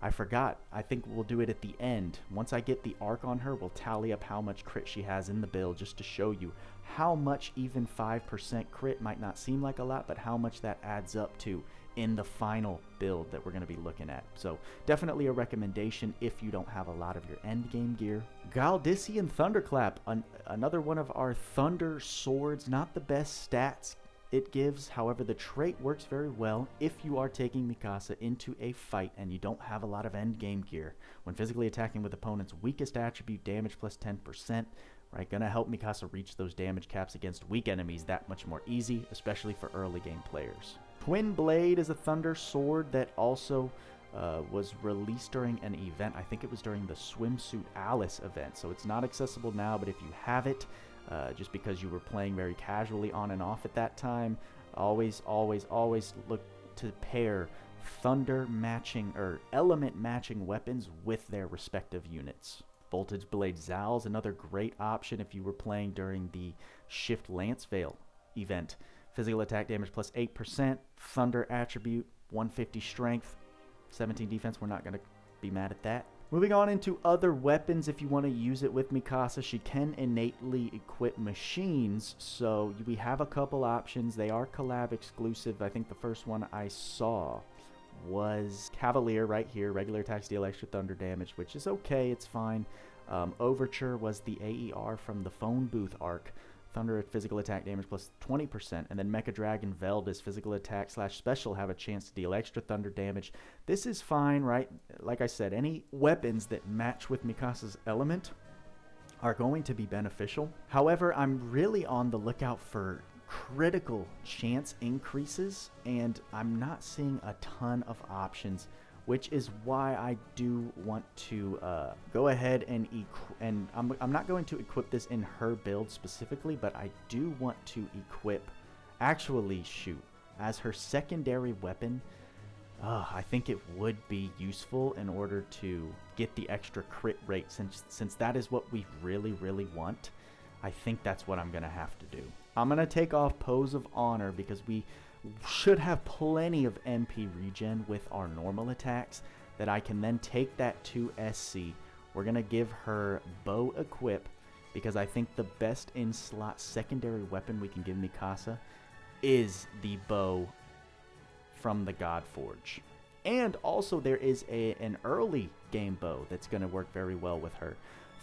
I forgot. I think we'll do it at the end. Once I get the Ark on her, we'll tally up how much crit she has in the build, just to show you how much even 5% crit might not seem like a lot, but how much that adds up to in the final build that we're going to be looking at. So definitely a recommendation if you don't have a lot of your end game gear. Galdician Thunderclap, another one of our thunder swords. Not the best stats it gives, however the trait works very well if you are taking Mikasa into a fight and you don't have a lot of end game gear. When physically attacking with opponent's weakest attribute, damage plus 10%, right, gonna help Mikasa reach those damage caps against weak enemies that much more easy, especially for early game players. Twin Blade is a thunder sword that also was released during an event. I think it was during the Swimsuit Alice event, so it's not accessible now, but if you have it, just because you were playing very casually on and off at that time, always look to pair thunder matching or element matching weapons with their respective units. Voltage Blade Zal's another great option if you were playing during the Shift Lance Veil event. Physical attack damage plus 8%, thunder attribute, 150 strength, 17 defense. We're not going to be mad at that. Moving on into other weapons, if you want to use it with Mikasa, she can innately equip machines. So we have a couple options. They are collab exclusive. I think the first one I saw was Cavalier right here. Regular attacks deal extra thunder damage, which is okay. It's fine. Overture was the AER from the phone booth arc. Thunder at physical attack damage plus 20%, and then Mecha Dragon Veldis physical attack / special have a chance to deal extra thunder damage. This is fine, right? Like I said, any weapons that match with Mikasa's element are going to be beneficial. However, I'm really on the lookout for critical chance increases, and I'm not seeing a ton of options which is why I do want to go ahead and I'm not going to equip this in her build specifically, but I do want to equip, actually shoot, as her secondary weapon. I think it would be useful in order to get the extra crit rate, since that is what we really want. I think that's what I'm going to have to do. I'm going to take off Pose of Honor because we should have plenty of MP regen with our normal attacks that I can then take that to SC. We're going to give her Bow Equip because I think the best in-slot secondary weapon we can give Mikasa is the bow from the God Forge. And also there is an early game bow that's going to work very well with her.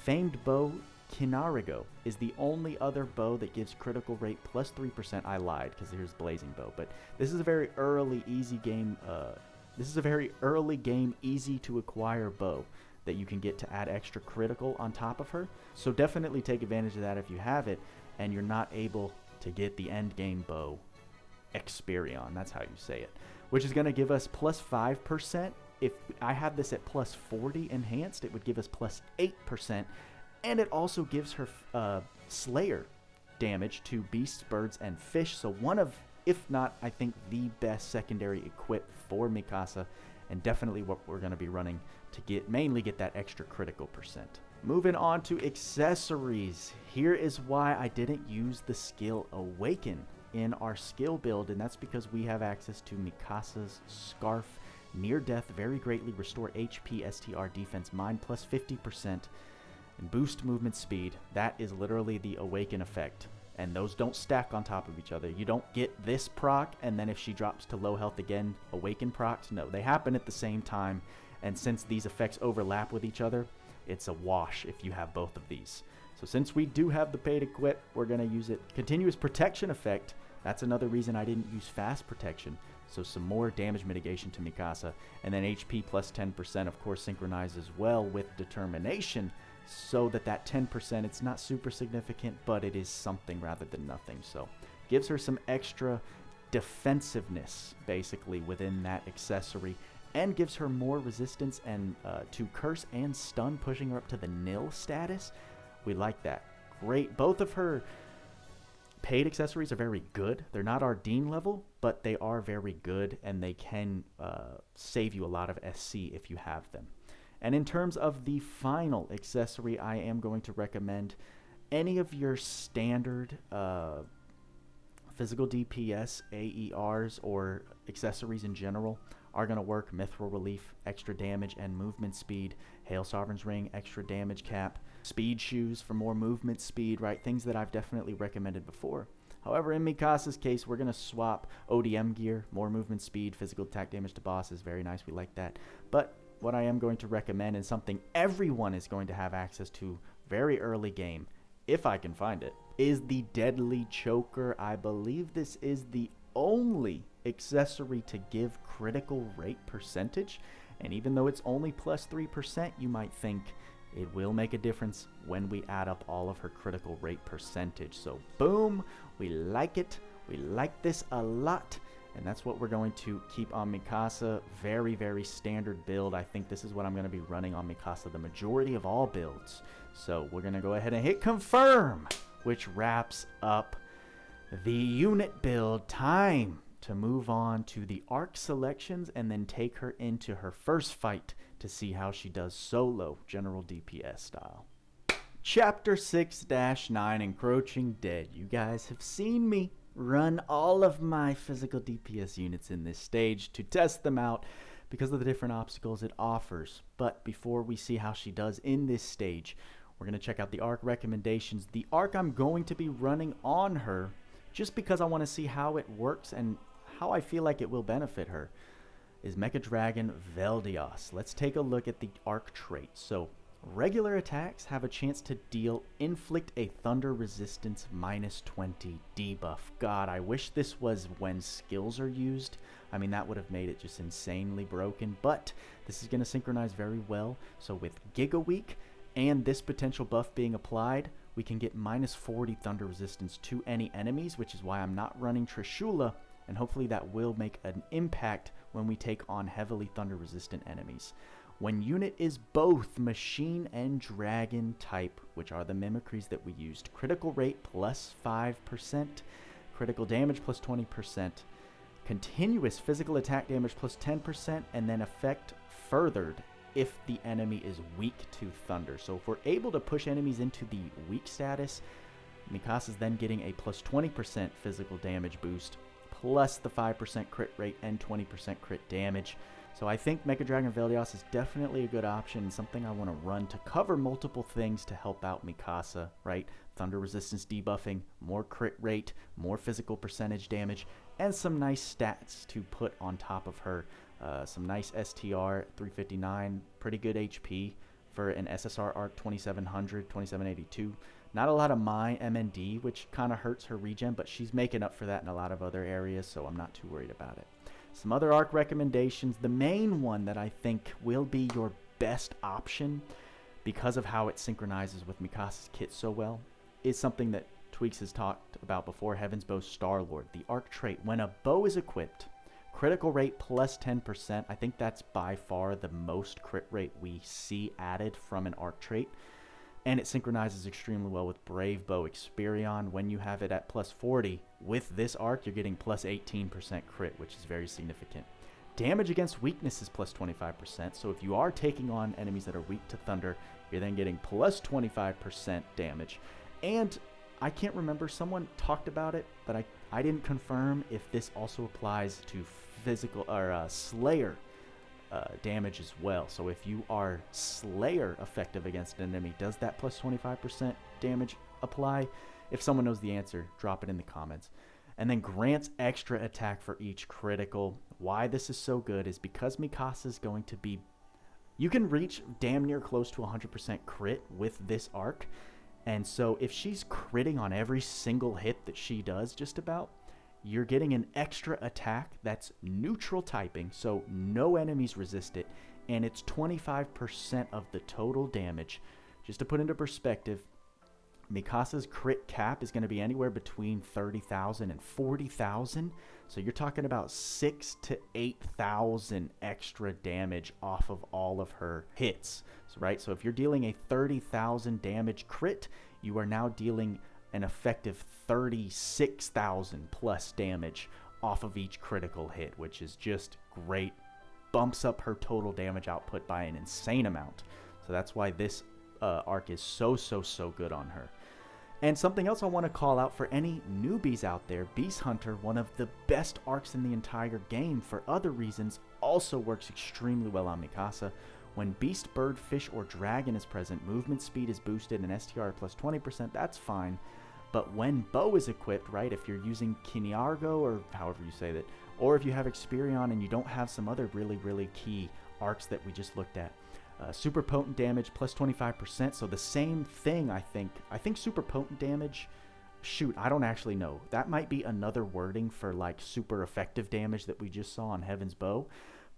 Famed Bow Kinarigo is the only other bow that gives critical rate plus 3%. I lied because here's Blazing Bow, but this is a very early easy game. This is a very early game easy to acquire bow that you can get to add extra critical on top of her. So definitely take advantage of that if you have it and you're not able to get the end game bow Experion, that's how you say it, which is going to give us plus 5%. If I have this at plus 40 enhanced, it would give us plus 8%, and it also gives her Slayer damage to beasts, birds, and fish. So one of, if not, I think the best secondary equip for Mikasa, and definitely what we're going to be running to mainly get that extra critical percent. Moving on to accessories. Here is why I didn't use the skill Awaken in our skill build, and that's because we have access to Mikasa's Scarf. Near death, very greatly restore HP, STR, defense, mind plus 50%, and boost movement speed. That is literally the Awaken effect, and those don't stack on top of each other. You don't get this proc, and then if she drops to low health again, Awaken procs. No, they happen at the same time, and since these effects overlap with each other, it's a wash if you have both of these. So since we do have the paid equip, we're going to use it. Continuous protection effect. That's another reason I didn't use fast protection. So some more damage mitigation to Mikasa. And then HP plus 10%, of course, synchronizes well with determination. So that 10%, it's not super significant, but it is something rather than nothing. So gives her some extra defensiveness, basically, within that accessory. And gives her more resistance and to curse and stun, pushing her up to the nil status. We like that. Great. Both of her paid accessories are very good. They're not our Dean level, but they are very good, and they can save you a lot of SC if you have them. And in terms of the final accessory, I am going to recommend any of your standard physical DPS, AERs, or accessories in general are going to work. Mithril Relief, extra damage and movement speed. Hail Sovereign's Ring, extra damage cap. Speed Shoes for more movement speed, right? Things that I've definitely recommended before. However, in Mikasa's case, we're going to swap ODM gear, more movement speed, physical attack damage to bosses. Very nice, we like that. But what I am going to recommend, and something everyone is going to have access to very early game, if I can find it, is the Deadly Choker. I believe this is the only accessory to give critical rate percentage, and even though it's only plus 3%, you might think it will make a difference when we add up all of her critical rate percentage. So boom, we like it. We like this a lot, and that's what we're going to keep on Mikasa. Very, very standard build. I think this is what I'm going to be running on Mikasa the majority of all builds. So we're going to go ahead and hit confirm, which wraps up the unit build. Time to move on to the Ark selections and then take her into her first fight to see how she does solo, general DPS style. Chapter 6-9, Encroaching Dead. You guys have seen me run all of my physical DPS units in this stage to test them out because of the different obstacles it offers. But before we see how she does in this stage, we're going to check out the Ark recommendations. The Ark I'm going to be running on her just because I want to see how it works and how I feel like it will benefit her is Mecha Dragon Veldios. Let's take a look at the Ark traits. So regular attacks have a chance to deal inflict a thunder resistance -20 debuff. God, I wish this was when skills are used. I mean, that would have made it just insanely broken, but this is going to synchronize very well. So with Giga Week and this potential buff being applied, we can get -40 thunder resistance to any enemies, which is why I'm not running Trishula, and hopefully that will make an impact when we take on heavily thunder resistant enemies. When unit is both machine and dragon type, which are the mimicries that we used, critical rate plus 5%, critical damage plus 20%, continuous physical attack damage plus 10%, and then effect furthered if the enemy is weak to thunder. So if we're able to push enemies into the weak status, Mikasa's then getting a plus 20% physical damage boost, plus the 5% crit rate and 20% crit damage. So I think Mega Dragon Velios is definitely a good option and something I want to run to cover multiple things to help out Mikasa, right? Thunder resistance debuffing, more crit rate, more physical percentage damage, and some nice stats to put on top of her. Some nice STR, 359, pretty good HP for an SSR Arc 2700, 2782. Not a lot of my MND, which kind of hurts her regen, but she's making up for that in a lot of other areas, so I'm not too worried about it. Some other Ark recommendations. The main one that I think will be your best option because of how it synchronizes with Mikasa's kit so well is something that Tweaks has talked about before, Heaven's Bow Star-Lord, the Ark trait. When a bow is equipped, critical rate plus 10%. I think that's by far the most crit rate we see added from an Ark trait. And it synchronizes extremely well with Brave Bow Experion. When you have it at plus 40, with this Ark, you're getting plus 18% crit, which is very significant. Damage against weakness is plus 25%, so if you are taking on enemies that are weak to thunder, you're then getting plus 25% damage. And I can't remember, someone talked about it, but I didn't confirm if this also applies to physical or Slayer damage as well. So if you are Slayer effective against an enemy, does that plus 25% damage apply? If someone knows the answer, drop it in the comments. And then grants extra attack for each critical. Why this is so good is because Mikasa is going to be... You can reach damn near close to 100% crit with this Ark. And so if she's critting on every single hit that she does just about, you're getting an extra attack that's neutral typing, so no enemies resist it, and it's 25% of the total damage. Just to put into perspective, Mikasa's crit cap is going to be anywhere between 30,000 and 40,000, so you're talking about 6,000 to 8,000 extra damage off of all of her hits, right? So if you're dealing a 30,000 damage crit, you are now dealing an effective 36,000 plus damage off of each critical hit, which is just great. Bumps up her total damage output by an insane amount. So that's why this Ark is so good on her. And something else I want to call out for any newbies out there, Beast Hunter, one of the best Arks in the entire game for other reasons, also works extremely well on Mikasa. When Beast, Bird, Fish, or Dragon is present, movement speed is boosted and STR plus 20%, that's fine. But when Bow is equipped, right, if you're using Kiniargo, or however you say that, or if you have Experion and you don't have some other really key Arks that we just looked at, super potent damage plus 25%, so the same thing, I think super potent damage, shoot, I don't actually know. That might be another wording for like super effective damage that we just saw on Heaven's Bow,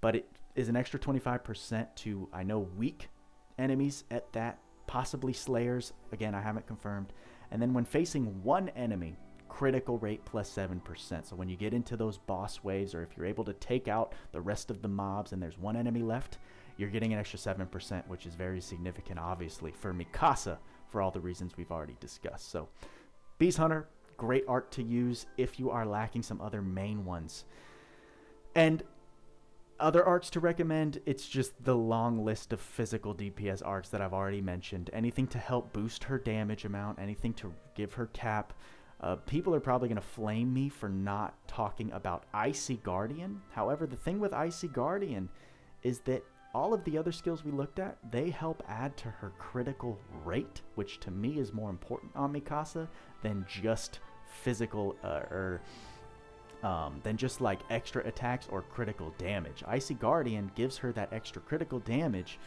but it is an extra 25% to, I know, weak enemies at that, possibly Slayers, again, I haven't confirmed. And then when facing one enemy, critical rate plus 7%. So when you get into those boss waves, or if you're able to take out the rest of the mobs and there's one enemy left, you're getting an extra 7%, which is very significant, obviously, for Mikasa, for all the reasons we've already discussed. So Beast Hunter, great Ark to use if you are lacking some other main ones. And other Arks to recommend, it's just the long list of physical DPS Arks that I've already mentioned. Anything to help boost her damage amount, anything to give her cap. People are probably going to flame me for not talking about Icy Guardian. However, the thing with Icy Guardian is that all of the other skills we looked at, they help add to her critical rate, which to me is more important on Mikasa than just physical than just like extra attacks or critical damage. Icy Guardian gives her that extra critical damage,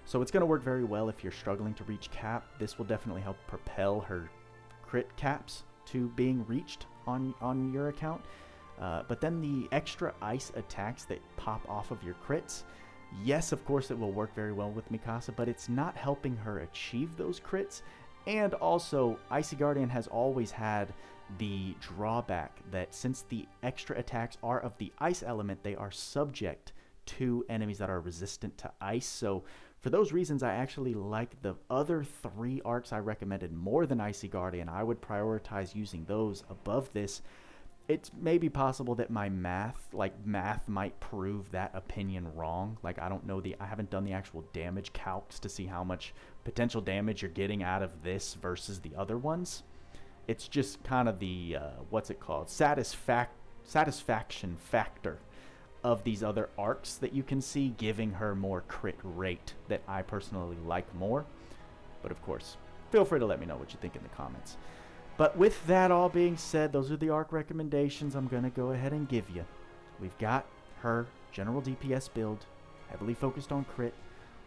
so it's going to work very well if you're struggling to reach cap. This will definitely help propel her crit caps to being reached on your account. But then the extra ice attacks that pop off of your crits, yes, of course it will work very well with Mikasa, but it's not helping her achieve those crits. And also, Icy Guardian has always had the drawback that since the extra attacks are of the ice element, they are subject to enemies that are resistant to ice. So for those reasons, I actually like the other 3 arcs I recommended more than Icy Guardian. I would prioritize using those above this. It's maybe possible that my math might prove that opinion wrong. Like, I don't know, I haven't done the actual damage calcs to see how much potential damage you're getting out of this versus the other ones. It's just kind of the, satisfaction factor of these other arcs that you can see giving her more crit rate that I personally like more. But of course, feel free to let me know what you think in the comments. But with that all being said, those are the Ark recommendations I'm going to go ahead and give you. We've got her general DPS build, heavily focused on crit.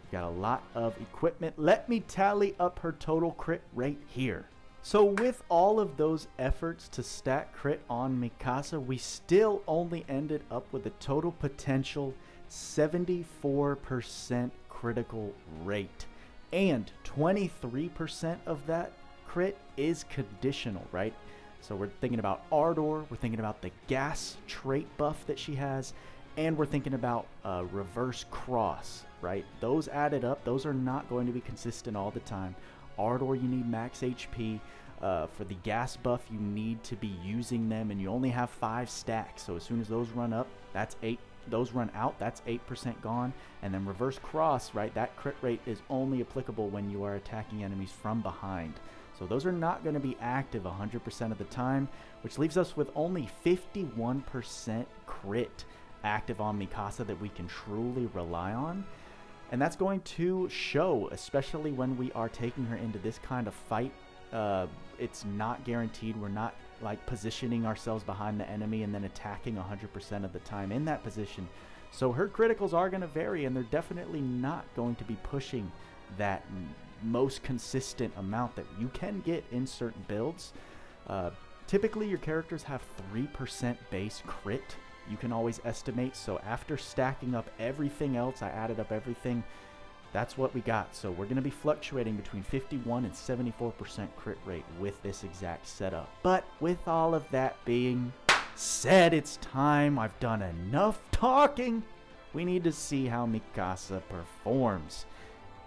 We've got a lot of equipment. Let me tally up her total crit rate here. So with all of those efforts to stack crit on Mikasa, we still only ended up with a total potential 74% critical rate. And 23% of that crit is conditional, right? So we're thinking about Ardor, we're thinking about the gas trait buff that she has, and we're thinking about reverse cross, right? Those added up, those are not going to be consistent all the time. Ardor, you need max HP. For the gas buff, you need to be using them, and you only have 5 stacks. So as soon as those run up, that's 8. Those run out, that's 8% gone. And then reverse cross, right? That crit rate is only applicable when you are attacking enemies from behind. So those are not going to be active 100% of the time, which leaves us with only 51% crit active on Mikasa that we can truly rely on. And that's going to show, especially when we are taking her into this kind of fight. It's not guaranteed. We're not like positioning ourselves behind the enemy and then attacking 100% of the time in that position. So her criticals are going to vary, and they're definitely not going to be pushing that most consistent amount that you can get in certain builds. Typically your characters have 3% base crit, you can always estimate. So after stacking up everything else, I added up everything, that's what we got. So we're going to be fluctuating between 51 and 74% crit rate with this exact setup. But with all of that being said, it's time. I've done enough talking. We need to see how Mikasa performs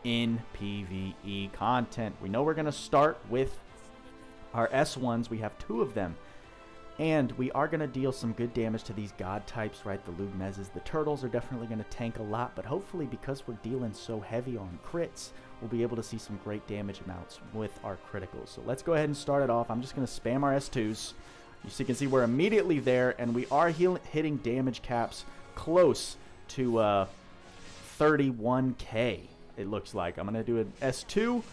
in PvE content. We know we're going to start with our S1s. We have 2 of them. And we are going to deal some good damage to these god types, right? The Loug Zeus, the turtles are definitely going to tank a lot, but hopefully because we're dealing so heavy on crits, we'll be able to see some great damage amounts with our criticals. So let's go ahead and start it off. I'm just going to spam our S2s. You can see we're immediately there, and we are hitting damage caps close to 31k, it looks like. I'm going to do an S2.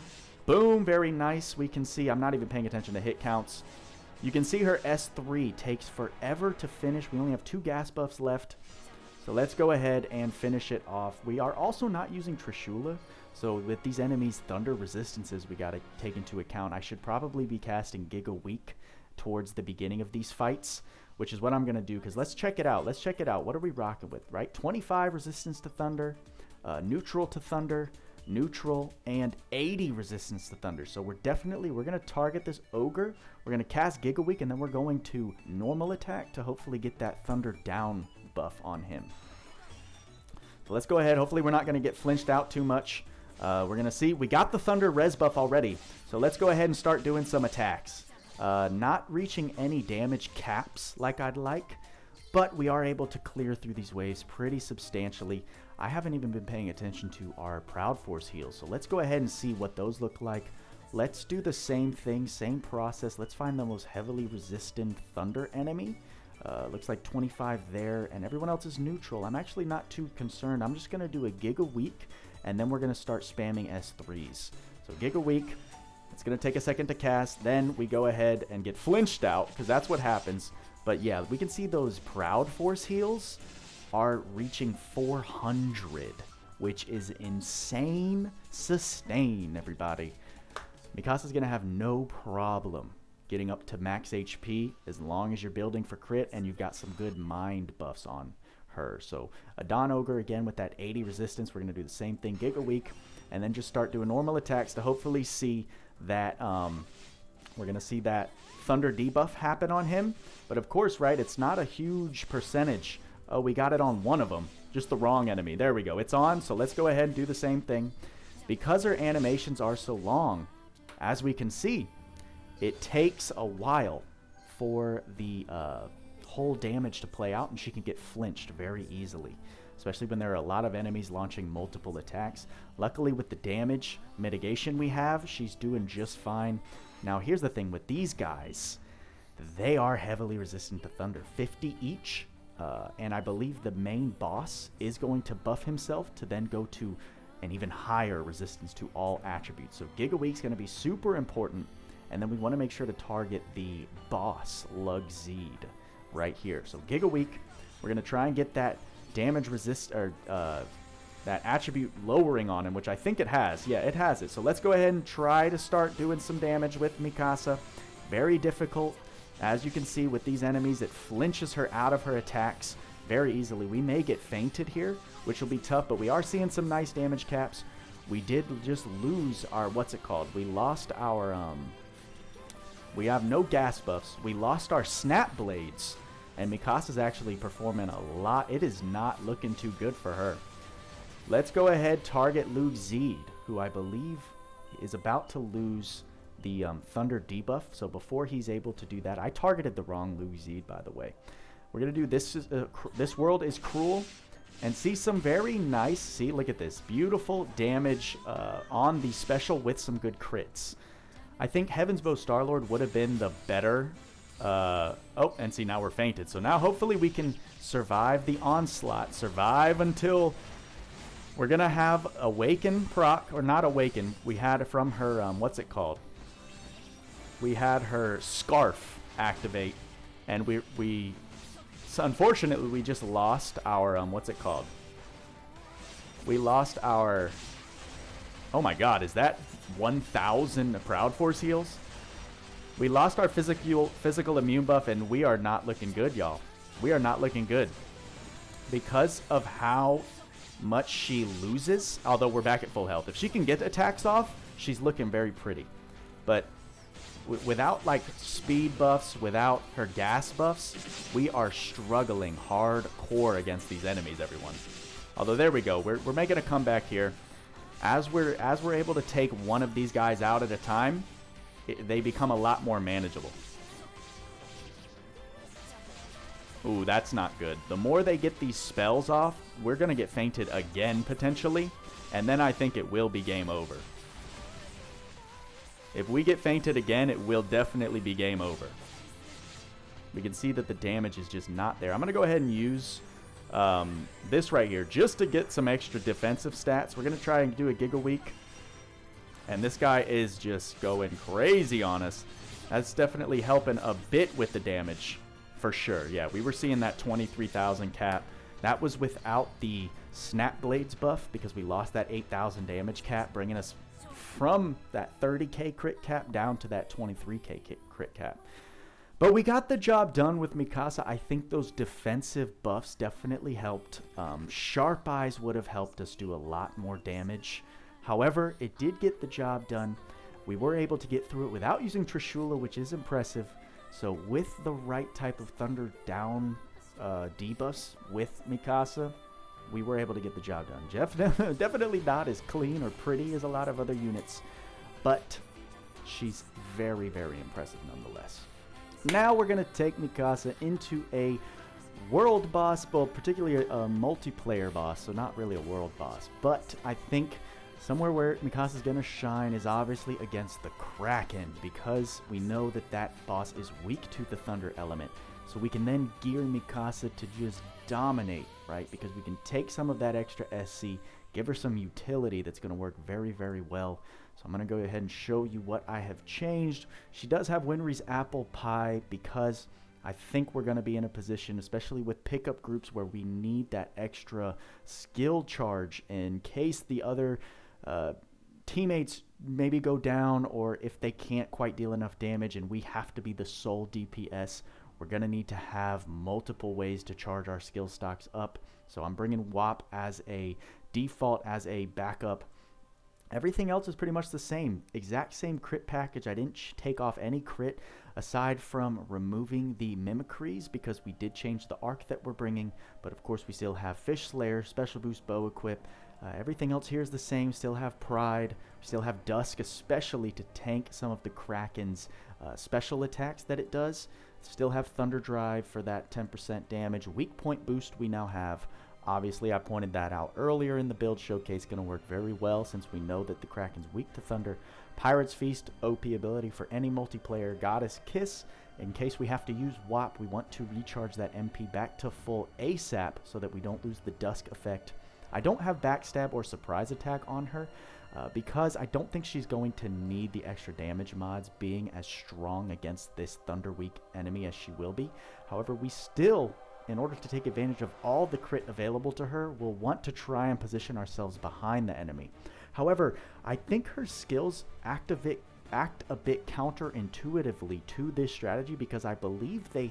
Boom, very nice. We can see I'm not even paying attention to hit counts. You can see her S3 takes forever to finish. We only have 2 gas buffs left. So let's go ahead and finish it off. We are also not using Trishula. So with these enemies' thunder resistances, we got to take into account. I should probably be casting Giga Weak towards the beginning of these fights, which is what I'm going to do. Because let's check it out. Let's check it out. What are we rocking with, right? 25 resistance to thunder, neutral to thunder, neutral, and 80 resistance to thunder. So we're going to target this ogre. We're going to cast Giga Weak, and then we're going to normal attack to hopefully get that thunder down buff on him. So let's go ahead. Hopefully we're not going to get flinched out too much. We're going to see. We got the thunder res buff already. So let's go ahead and start doing some attacks. Not reaching any damage caps like I'd like, but we are able to clear through these waves pretty substantially. I haven't even been paying attention to our Proud Force heals, so let's go ahead and see what those look like. Let's do the same thing, same process. Let's find the most heavily resistant thunder enemy. Looks like 25 there, and everyone else is neutral. I'm actually not too concerned. I'm just going to do a Giga Weak, and then we're going to start spamming S3s. So Giga Weak, it's going to take a second to cast, then we go ahead and get flinched out, because that's what happens. But yeah, we can see those Proud Force heals are reaching 400, which is insane sustain, everybody. Mikasa's going to have no problem getting up to max HP as long as you're building for crit and you've got some good mind buffs on her. So a Dawn Ogre, again, with that 80 resistance, we're going to do the same thing, Giga Weak, and then just start doing normal attacks to hopefully see that we're going to see that thunder debuff happen on him. But of course, right, it's not a huge percentage. Oh, we got it on one of them. Just the wrong enemy. There we go. It's on, so let's go ahead and do the same thing. Because her animations are so long, as we can see, it takes a while for the whole damage to play out, and she can get flinched very easily, especially when there are a lot of enemies launching multiple attacks. Luckily, with the damage mitigation we have, she's doing just fine. Now, here's the thing with these guys. They are heavily resistant to thunder, 50 each, and I believe the main boss is going to buff himself to then go to an even higher resistance to all attributes. So Giga Week's going to be super important, and then we want to make sure to target the boss, Loug Zeus, right here. So Giga Week, we're going to try and get that damage resist, or that attribute lowering on him, which I think it has. Yeah, it has it. So let's go ahead and try to start doing some damage with Mikasa. Very difficult. As you can see with these enemies, it flinches her out of her attacks very easily. We may get fainted here, which will be tough, but we are seeing some nice damage caps. We did just lose our, what's it called? We lost our, we have no gas buffs. We lost our snap blades, and Mikasa's actually performing a lot. It is not looking too good for her. Let's go ahead, target Loug Zeus, who I believe is about to lose the thunder debuff. So before he's able to do that, I targeted the wrong Loug Zeus, by the way. We're going to do this. This world is cruel, and see some very nice, see, look at this, beautiful damage on the special with some good crits. I think Heaven's Bow Starlord would have been the better. Oh, and see, now we're fainted. So now hopefully we can survive the onslaught, survive until we're going to have Awaken proc, or not Awaken. We had from her, what's it called? We had her Scarf activate, and so unfortunately, we just lost our, what's it called? We lost our, oh my god, is that 1,000 Proud Force heals? We lost our physical immune buff, and we are not looking good, y'all. We are not looking good. Because of how much she loses, although we're back at full health. If she can get attacks off, she's looking very pretty. But without like speed buffs, without her gas buffs, we are struggling hardcore against these enemies, everyone. Although there we go, we're making a comeback here. As we're able to take one of these guys out at a time, they become a lot more manageable. Ooh, that's not good. The more they get these spells off, we're gonna get fainted again potentially, and then I think it will be game over. If we get fainted again, it will definitely be game over. We can see that the damage is just not there. I'm going to go ahead and use this right here just to get some extra defensive stats. We're going to try and do a Giga Week. And this guy is just going crazy on us. That's definitely helping a bit with the damage, for sure. Yeah, we were seeing that 23,000 cap. That was without the Snap Blades buff, because we lost that 8,000 damage cap, bringing us from that 30k crit cap down to that 23k crit cap. But we got the job done with Mikasa. I think those defensive buffs definitely helped. Sharp Eyes would have helped us do a lot more damage. However, it did get the job done. We were able to get through it without using Trishula, which is impressive. So with the right type of Thunder down debuffs with Mikasa, we were able to get the job done. Definitely not as clean or pretty as a lot of other units, but she's very, very impressive nonetheless. Now we're going to take Mikasa into a world boss, well, particularly a multiplayer boss, so not really a world boss. But I think somewhere where Mikasa's going to shine is obviously against the Kraken, because we know that that boss is weak to the thunder element. So we can then gear Mikasa to just dominate, right? Because we can take some of that extra SC, give her some utility that's going to work very, very well. So I'm going to go ahead and show you what I have changed. She does have Winry's Apple Pie, because I think we're going to be in a position, especially with pickup groups, where we need that extra skill charge in case the other teammates maybe go down, or if they can't quite deal enough damage and we have to be the sole DPS. We're going to need to have multiple ways to charge our skill stocks up. So I'm bringing WAP as a default, as a backup. Everything else is pretty much the same. Exact same crit package. I didn't take off any crit aside from removing the mimicries because we did change the arc that we're bringing. But of course, we still have Fish Slayer, Special Boost Bow Equip. Everything else here is the same. Still have Pride. Still have Dusk, especially to tank some of the Kraken's special attacks that it does. Still have Thunder Drive for that 10% damage. Weak point boost we now have. Obviously, I pointed that out earlier in the build showcase. Going to work very well since we know that the Kraken's weak to Thunder. Pirate's Feast, OP ability for any multiplayer. Goddess Kiss. In case we have to use WAP, we want to recharge that MP back to full ASAP so that we don't lose the Dusk effect. I don't have Backstab or Surprise Attack on her because I don't think she's going to need the extra damage mods being as strong against this Thunder weak enemy as she will be. However, we still, in order to take advantage of all the crit available to her, we'll want to try and position ourselves behind the enemy. However, I think her skills act a bit counterintuitively to this strategy because I believe they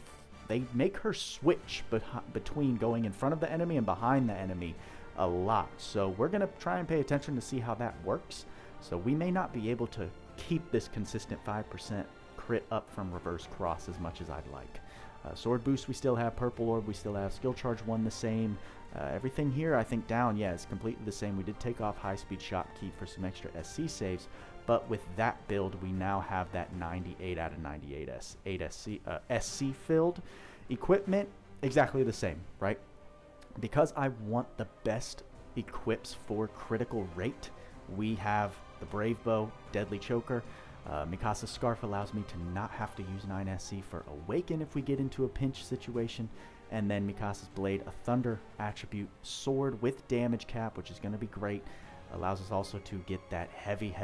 make her switch between going in front of the enemy and behind the enemy a lot. So we're going to try and pay attention to see how that works. So we may not be able to keep this consistent 5% crit up from reverse cross as much as I'd like. Sword boost we still have, purple orb we still have, skill charge 1 the same. Everything here I think down, yeah, is completely the same. We did take off high speed shopkeep for some extra SC saves, but with that build we now have that 98 out of 98 SC filled. Equipment exactly the same, right? Because I want the best equips for critical rate, we have the Brave Bow, Deadly Choker. Mikasa's Scarf allows me to not have to use 9 SC for Awaken if we get into a pinch situation. And then Mikasa's Blade, a Thunder attribute, sword with damage cap, which is going to be great. Allows us also to get that heavy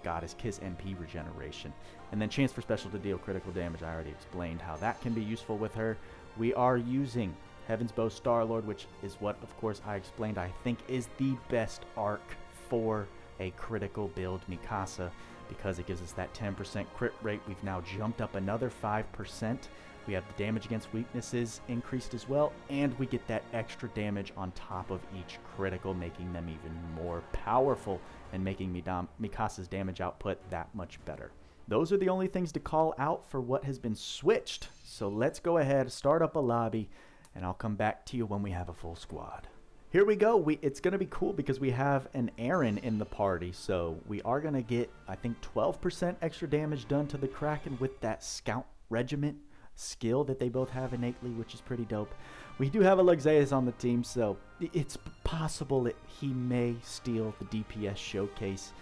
Goddess Kiss MP regeneration. And then chance for special to deal critical damage. I already explained how that can be useful with her. We are using Heaven's Bow Star-Lord, which is what, of course, I explained I think is the best arc for a critical build Mikasa, because it gives us that 10% crit rate. We've now jumped up another 5%. We have the damage against weaknesses increased as well, and we get that extra damage on top of each critical, making them even more powerful and making Mikasa's damage output that much better. Those are the only things to call out for what has been switched. So let's go ahead, start up a lobby, and I'll come back to you when we have a full squad. Here we go. It's going to be cool because we have an Aaron in the party. So we are going to get, I think, 12% extra damage done to the Kraken with that Scout Regiment skill that they both have innately, which is pretty dope. We do have a Loug Zeus on the team, so it's possible that he may steal the DPS showcase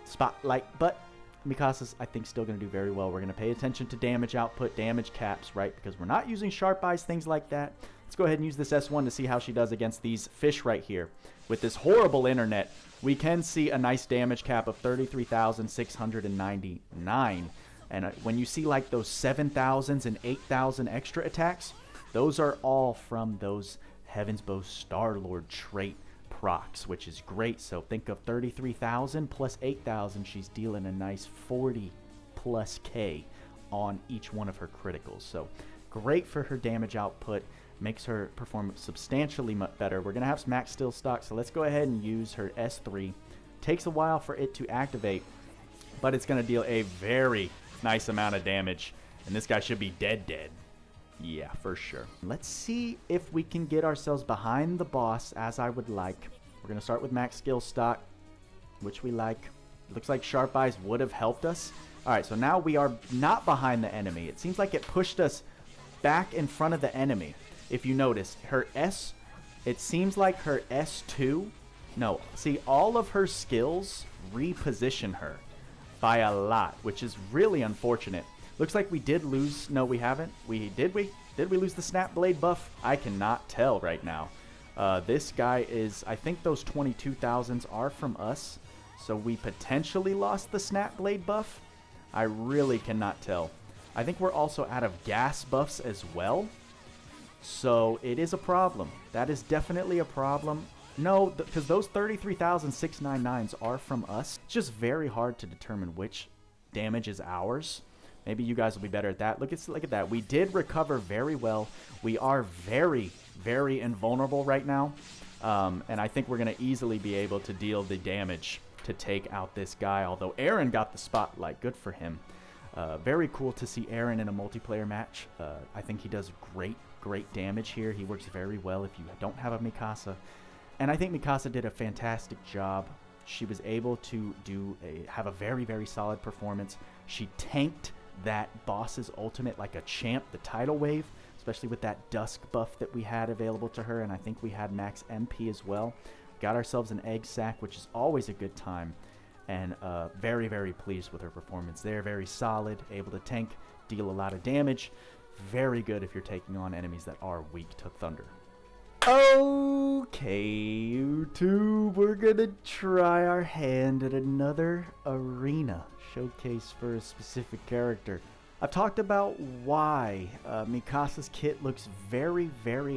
spotlight, but Mikasa's, I think, still going to do very well. We're going to pay attention to damage output, damage caps, right? Because we're not using sharp eyes, things like that. Let's go ahead and use this S1 to see how she does against these fish right here. With this horrible internet, we can see a nice damage cap of 33,699. And when you see like those 7,000s and 8,000 extra attacks, those are all from those Heaven's Bow Star-Lord trait procs, which is great. So think of 33,000 plus 8,000. She's dealing a nice 40 plus K on each one of her criticals. So great for her damage output. Makes her perform substantially much better. We're going to have some max still stock, so let's go ahead and use her S3. Takes a while for it to activate, but it's going to deal a very nice amount of damage. And this guy should be dead. Yeah, for sure. Let's see if we can get ourselves behind the boss as I would like. We're going to start with max skill stock, which we like. It looks like Sharp Eyes would have helped us. All right, so now we are not behind the enemy. It seems like it pushed us back in front of the enemy. If you notice, her S, it seems like her S2, no, see, all of her skills reposition her by a lot, which is really unfortunate. Looks like we did lose, no, we haven't. Did we lose the Snap Blade buff? I cannot tell right now. This guy is, I think those 22,000s are from us, so we potentially lost the Snap Blade buff. I really cannot tell. I think we're also out of gas buffs as well. So it is a problem. That is definitely a problem. No, because those 33,699s are from us. It's just very hard to determine which damage is ours. Maybe you guys will be better at that. Look at that. We did recover very well. We are very, very invulnerable right now. And I think we're going to easily be able to deal the damage to take out this guy, although Aaron got the spotlight. Good for him. Very cool to see Aaron in a multiplayer match. I think he does great damage here. He works very well if you don't have a Mikasa. And I think Mikasa did a fantastic job. She was able to have a very solid performance. She tanked that boss's ultimate like a champ, the tidal wave, especially with that dusk buff that we had available to her, and I think we had max MP as well. Got ourselves an egg sack, which is always a good time, and very pleased with her performance there. Very solid, able to tank, deal a lot of damage. Very good if you're taking on enemies that are weak to thunder. Okay, YouTube, we're gonna try our hand at another arena showcase for a specific character. I've talked about why Mikasa's kit looks very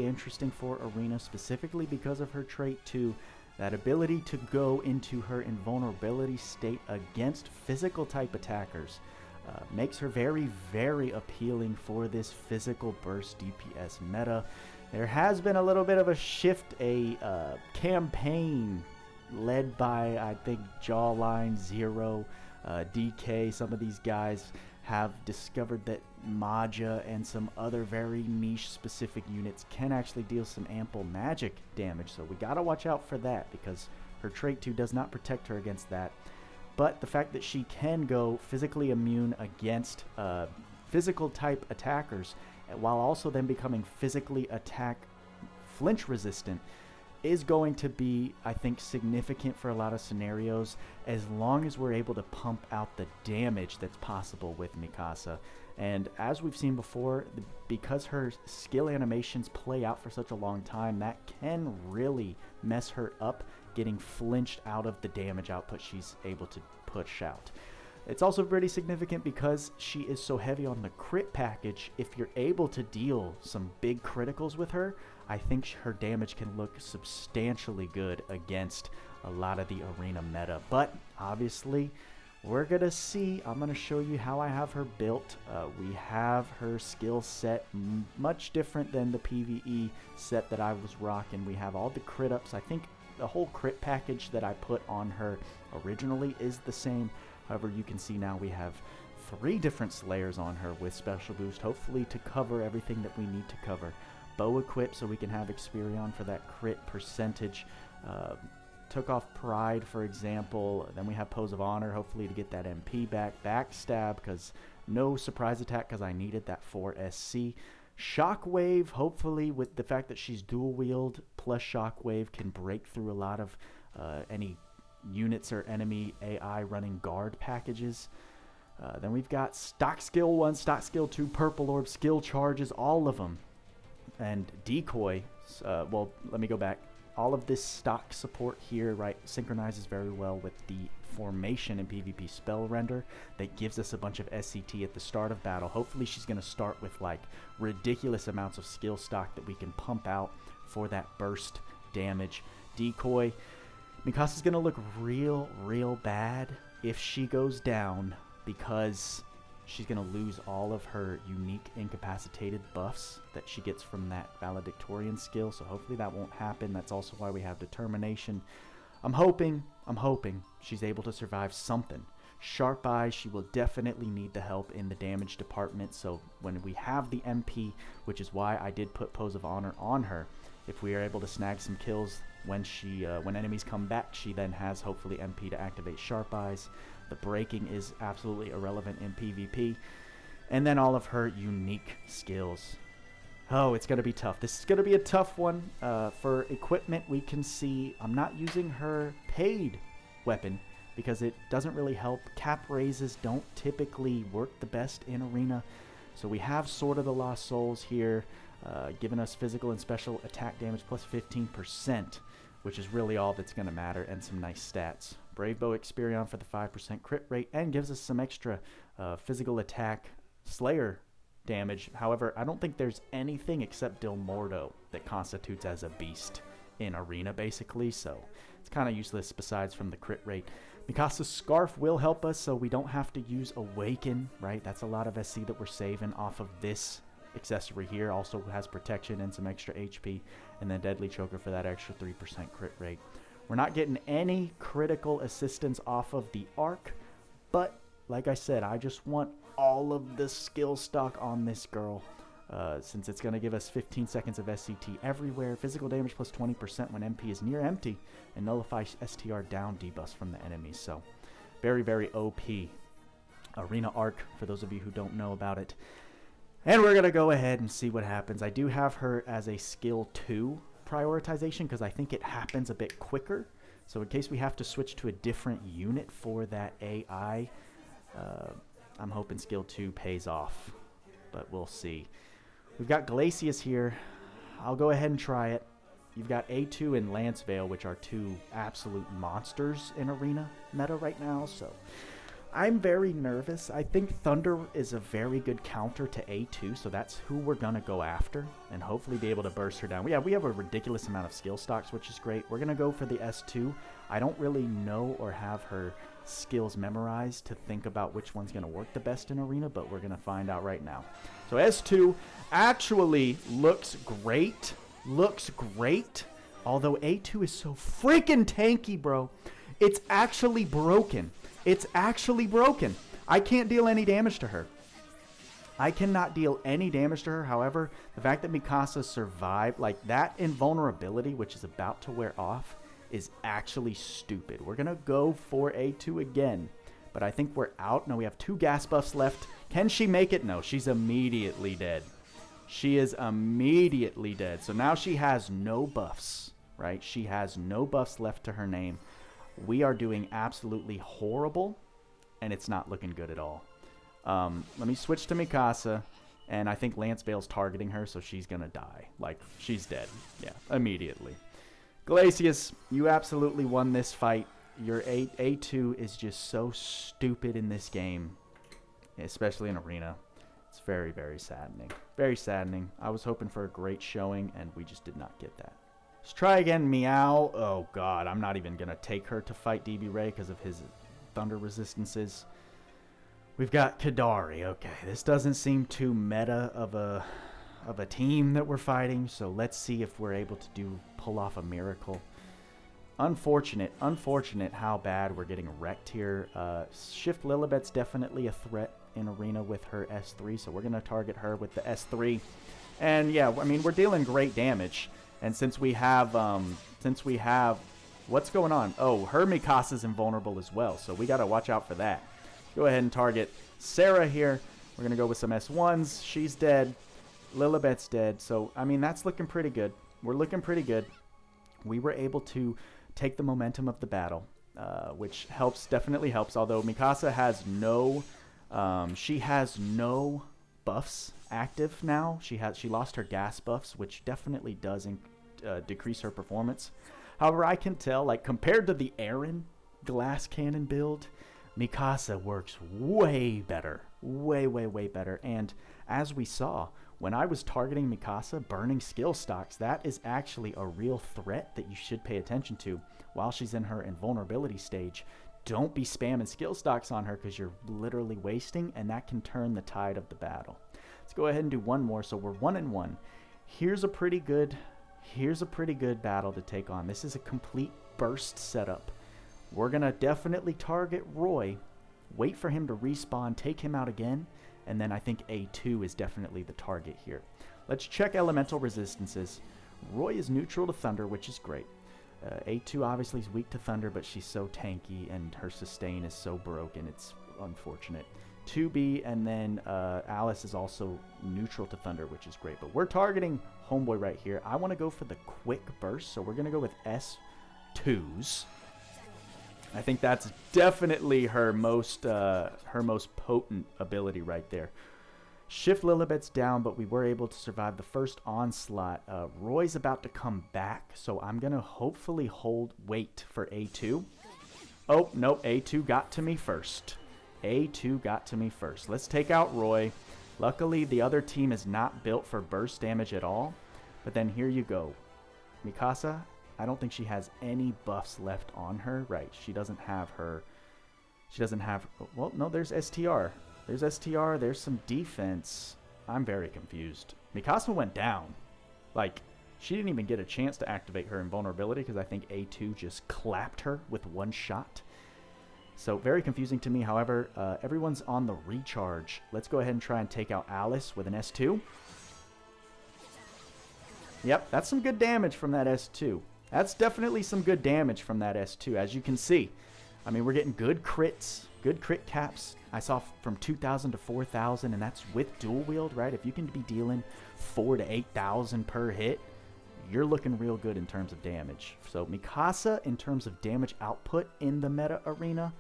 interesting for arena, specifically because of her trait 2, that ability to go into her invulnerability state against physical type attackers. Makes her very appealing for this physical burst DPS meta. There has been a little bit of a shift, a campaign led by, I think, Jawline, Zero, DK. Some of these guys have discovered that Maja and some other very niche specific units can actually deal some ample magic damage. So we gotta watch out for that, because her trait 2 does not protect her against that. But the fact that she can go physically immune against physical type attackers, while also then becoming physically flinch resistant, is going to be, I think, significant for a lot of scenarios, as long as we're able to pump out the damage that's possible with Mikasa. And as we've seen before, because her skill animations play out for such a long time, that can really mess her up, getting flinched out of the damage output she's able to push out. It's also pretty significant because she is so heavy on the crit package. If you're able to deal some big criticals with her, I think her damage can look substantially good against a lot of the arena meta. But obviously, we're gonna see. I'm gonna show you how I have her built. We have her skill set much different than the PvE set that I was rocking. We have all the crit ups. I think the whole crit package that I put on her originally is the same. However, you can see now we have 3 different Slayers on her with special boost, hopefully to cover everything that we need to cover. Bow equipped so we can have Experion for that crit percentage. Took off Pride, for example. Then we have Pose of Honor, hopefully to get that MP back. Backstab, because no surprise attack, because I needed that 4 SC. Shockwave, hopefully with the fact that she's dual wield plus Shockwave, can break through a lot of any units or enemy AI running guard packages. Then we've got stock skill 1, stock skill 2, purple orb, skill charges, all of them. And decoy, well, let me go back. All of this stock support here, right, synchronizes very well with the formation and PvP spell render that gives us a bunch of SCT at the start of battle. Hopefully she's going to start with like ridiculous amounts of skill stock that we can pump out for that burst damage. Decoy, Mikasa's going to look real bad if she goes down, because she's going to lose all of her unique incapacitated buffs that she gets from that valedictorian skill. So hopefully that won't happen. That's also why we have determination. I'm hoping she's able to survive something. Sharp Eyes, she will definitely need the help in the damage department. So when we have the MP, which is why I did put Pose of Honor on her, if we are able to snag some kills when when enemies come back, she then has hopefully MP to activate Sharp Eyes. The breaking is absolutely irrelevant in PvP. And then all of her unique skills. Oh, it's going to be tough. This is going to be a tough one. For equipment, we can see I'm not using her paid weapon because it doesn't really help. Cap raises don't typically work the best in arena. So we have Sword of the Lost Souls here, giving us physical and special attack damage plus 15%, which is really all that's going to matter, and some nice stats. Brave Bow Experion for the 5% crit rate, and gives us some extra physical attack Slayer damage. However, I don't think there's anything except Del Mordo that constitutes as a beast in arena, basically, so it's kind of useless besides from the crit rate. Mikasa's Scarf will help us, so we don't have to use Awaken, right? That's a lot of SC that we're saving off of this accessory here. Also has protection and some extra HP, and then Deadly Choker for that extra 3% crit rate. We're not getting any critical assistance off of the Ark, but like I said, I just want all of the skill stock on this girl, since it's going to give us 15 seconds of SCT everywhere, physical damage plus 20% when MP is near empty, and nullify STR down debuffs from the enemies. So very, very OP Arena Ark, for those of you who don't know about it. And we're going to go ahead and see what happens. I do have her as a skill 2 prioritization because I think it happens a bit quicker. So in case we have to switch to a different unit for that AI, I'm hoping skill 2 pays off, but we'll see. We've got Glacius here. I'll go ahead and try it. You've got A2 and Lancevale, which are two absolute monsters in Arena meta right now, so I'm very nervous. I think Thunder is a very good counter to A2, so that's who we're going to go after and hopefully be able to burst her down. We have a ridiculous amount of skill stocks, which is great. We're going to go for the S2. I don't really know or have her skills memorized to think about which one's going to work the best in Arena, but we're going to find out right now. So S2 actually looks great. Although A2 is so freaking tanky, bro. It's actually broken. It's actually broken. I can't deal any damage to her. I cannot deal any damage to her. However, the fact that Mikasa survived, like that invulnerability, which is about to wear off, is actually stupid. We're going to go for A2 again, but I think we're out. No, we have 2 gas buffs left. Can she make it? No, she's immediately dead. She is immediately dead. So now she has no buffs, right? She has no buffs left to her name. We are doing absolutely horrible, and it's not looking good at all. Let me switch to Mikasa, and I think Lancevale's targeting her, so she's going to die. Like, she's dead. Yeah, immediately. Glacius, you absolutely won this fight. Your A2 is just so stupid in this game, especially in Arena. It's very, very saddening. Very saddening. I was hoping for a great showing, and we just did not get that. Let's try again, Meow. Oh, God. I'm not even going to take her to fight DB Ray because of his thunder resistances. We've got Kadari. Okay, this doesn't seem too meta of a team that we're fighting, so let's see if we're able to pull off a miracle. Unfortunate how bad we're getting wrecked here. Shift Lilibet's definitely a threat in Arena with her S3, so we're going to target her with the S3. And yeah, I mean, we're dealing great damage. And since we have, what's going on? Oh, her Mikasa's invulnerable as well, so we got to watch out for that. Go ahead and target Sarah here. We're going to go with some S1s. She's dead. Lilibet's dead. So, I mean, that's looking pretty good. We're looking pretty good. We were able to take the momentum of the battle, which helps, definitely helps. Although Mikasa has no, she has no buffs active now. She lost her gas buffs, which definitely does decrease her performance. However, I can tell, like, compared to the Aaron glass cannon build, Mikasa works way better. Way, way, way better. And as we saw, when I was targeting Mikasa, burning skill stocks, that is actually a real threat that you should pay attention to while she's in her invulnerability stage. Don't be spamming skill stocks on her because you're literally wasting, and that can turn the tide of the battle. Let's go ahead and do one more. So we're 1-1. Here's a pretty good battle to take on. This is a complete burst setup. We're going to definitely target Roy, wait for him to respawn, take him out again, and then I think A2 is definitely the target here. Let's check elemental resistances. Roy is neutral to Thunder, which is great. A2 obviously is weak to Thunder, but she's so tanky, and her sustain is so broken. It's unfortunate. 2B, and then Alice is also neutral to Thunder, which is great. But we're targeting Homeboy right here. I want to go for the quick burst, so we're going to go with S2s. I think that's definitely her most potent ability right there. Shift Lilibet's down, but we were able to survive the first onslaught. Roy's about to come back, so I'm going to hopefully wait for A2. Oh, nope, A2 got to me first. A2 got to me first. Let's take out Roy. Luckily, the other team is not built for burst damage at all. But then here you go. Mikasa, I don't think she has any buffs left on her. Right, she doesn't have, well, no, there's STR. There's STR, there's some defense. I'm very confused. Mikasa went down. Like, She didn't even get a chance to activate her invulnerability because I think A2 just clapped her with one shot. So very confusing to me. However, everyone's on the recharge. Let's go ahead and try and take out Alice with an S2. Yep, that's some good damage from that S2. That's definitely some good damage from that S2, as you can see. I mean, we're getting good crits, good crit caps. I saw from 2,000 to 4,000, and that's with dual wield, right? If you can be dealing 4,000 to 8,000 per hit, you're looking real good in terms of damage. So Mikasa, in terms of damage output in the meta arena,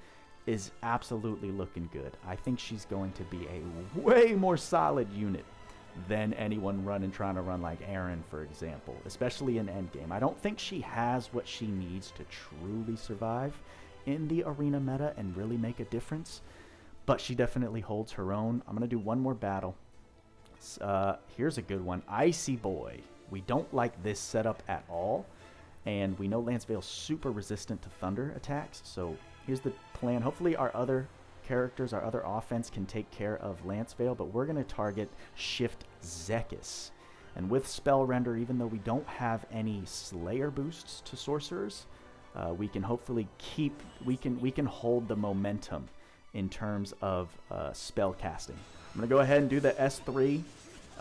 is absolutely looking good. I think she's going to be a way more solid unit than anyone trying to run like Aaron, for example, especially in endgame. I don't think she has what she needs to truly survive in the arena meta and really make a difference, but she definitely holds her own. I'm going to do one more battle. Here's a good one. Icy Boy. We don't like this setup at all, and we know Lance Vale's super resistant to thunder attacks, so here's the plan. Hopefully our other characters, our other offense can take care of Lance Vale, but we're going to target Shift Zekis. And with Spell Render, even though we don't have any Slayer boosts to sorcerers, we can hopefully we can hold the momentum in terms of spell casting. I'm going to go ahead and do the S3.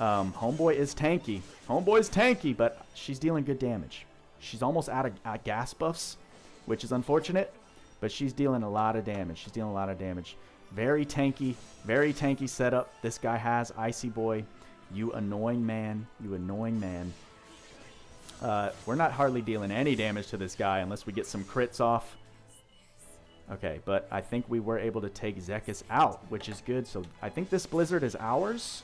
Homeboy is tanky. Homeboy's tanky, but she's dealing good damage. She's almost out of gas buffs, which is unfortunate. But she's dealing a lot of damage. She's dealing a lot of damage. Very tanky setup this guy has. Icy Boy, you annoying man. You annoying man. We're not hardly dealing any damage to this guy unless we get some crits off. Okay, but I think we were able to take Zekis out, which is good. So I think this Blizzard is ours.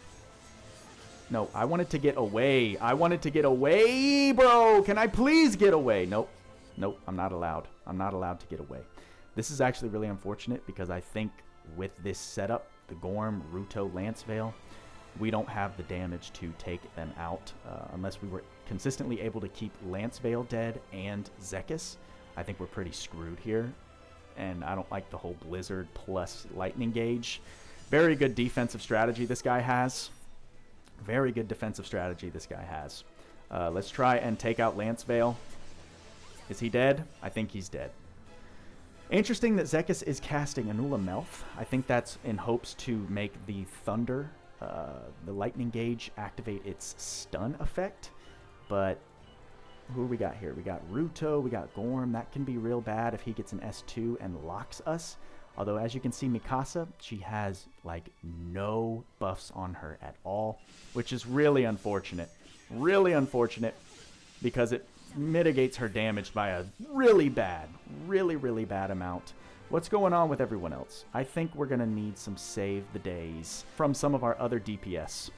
No, I wanted to get away. I wanted to get away, bro. Can I please get away? Nope. Nope, I'm not allowed. I'm not allowed to get away. This is actually really unfortunate because I think with this setup, the Gorm, Ruto, Lance Vale, we don't have the damage to take them out unless we were consistently able to keep Lance Vale dead and Zekis. I think we're pretty screwed here, and I don't like the whole Blizzard plus Lightning Gauge. Very good defensive strategy this guy has. Very good defensive strategy this guy has. Let's try and take out Lance Vale. Is he dead? I think he's dead. Interesting that Zekis is casting Anula Melf. I think that's in hopes to make the Thunder, the Lightning Gauge, activate its stun effect. But who we got here? We got Ruto, we got Gorm. That can be real bad if he gets an S2 and locks us. Although, as you can see, Mikasa, she has, like, no buffs on her at all, which is really unfortunate. Really unfortunate because it mitigates her damage by a really bad amount. What's going on with everyone else? I think we're going to need some save the days from some of our other DPS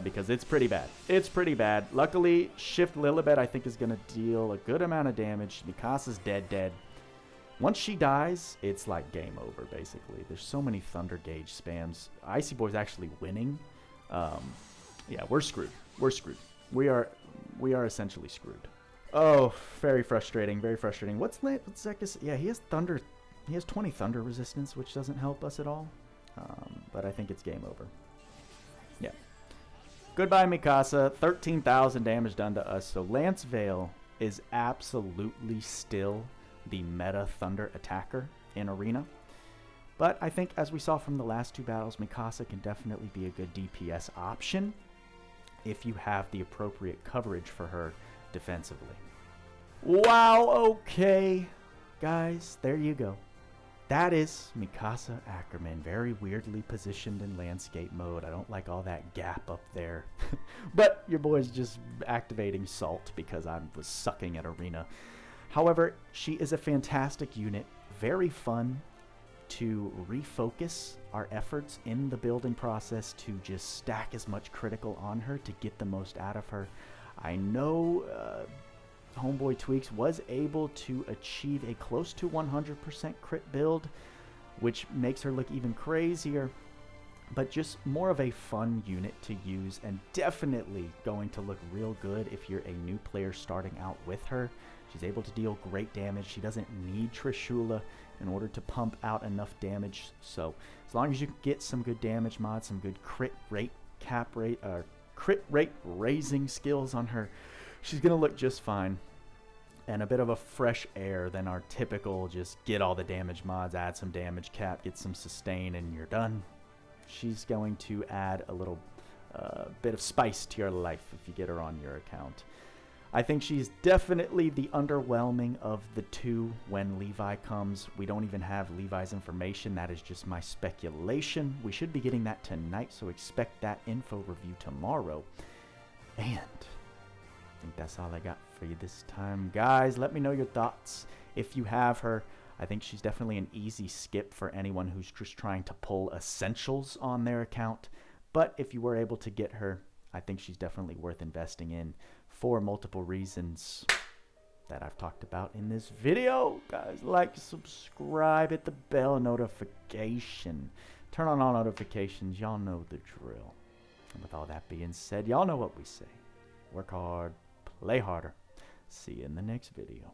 because it's pretty bad. It's pretty bad. Luckily, Shift Lilibet, I think, is going to deal a good amount of damage. Mikasa's dead. Once she dies, it's like game over, basically. There's so many Thunder Gauge spams. Icy Boy's actually winning. Yeah, we're screwed. We're screwed. We are essentially screwed. Oh, very frustrating, very frustrating. What's Zekis? Yeah, he has Thunder. He has 20 Thunder resistance, which doesn't help us at all. But I think it's game over. Yeah. Goodbye, Mikasa. 13,000 damage done to us. So Lance Vale is absolutely still the meta Thunder attacker in Arena. But I think, as we saw from the last two battles, Mikasa can definitely be a good DPS option if you have the appropriate coverage for her defensively. Wow, okay. Guys, there you go. That is Mikasa Ackerman, very weirdly positioned in landscape mode. I don't like all that gap up there. But your boy's just activating Salt because I was sucking at Arena. However, she is a fantastic unit, very fun to refocus our efforts in the building process to just stack as much critical on her to get the most out of her. I know Homeboy Tweaks was able to achieve a close to 100% crit build, which makes her look even crazier, but just more of a fun unit to use and definitely going to look real good if you're a new player starting out with her. She's able to deal great damage. She doesn't need Trishula in order to pump out enough damage. So as long as you get some good damage mods, some good crit rate raising skills on her, she's going to look just fine. And a bit of a fresh air than our typical just get all the damage mods, add some damage cap, get some sustain, and you're done. She's going to add a little bit of spice to your life if you get her on your account. I think she's definitely the underwhelming of the two when Levi comes. We don't even have Levi's information. That is just my speculation. We should be getting that tonight, so expect that info review tomorrow. And I think that's all I got for you this time. Guys, let me know your thoughts. If you have her, I think she's definitely an easy skip for anyone who's just trying to pull essentials on their account. But if you were able to get her, I think she's definitely worth investing in for multiple reasons that I've talked about in this video. Guys, like, subscribe, hit the bell notification. Turn on all notifications. Y'all know the drill. And with all that being said, y'all know what we say. Work hard, play harder. See you in the next video.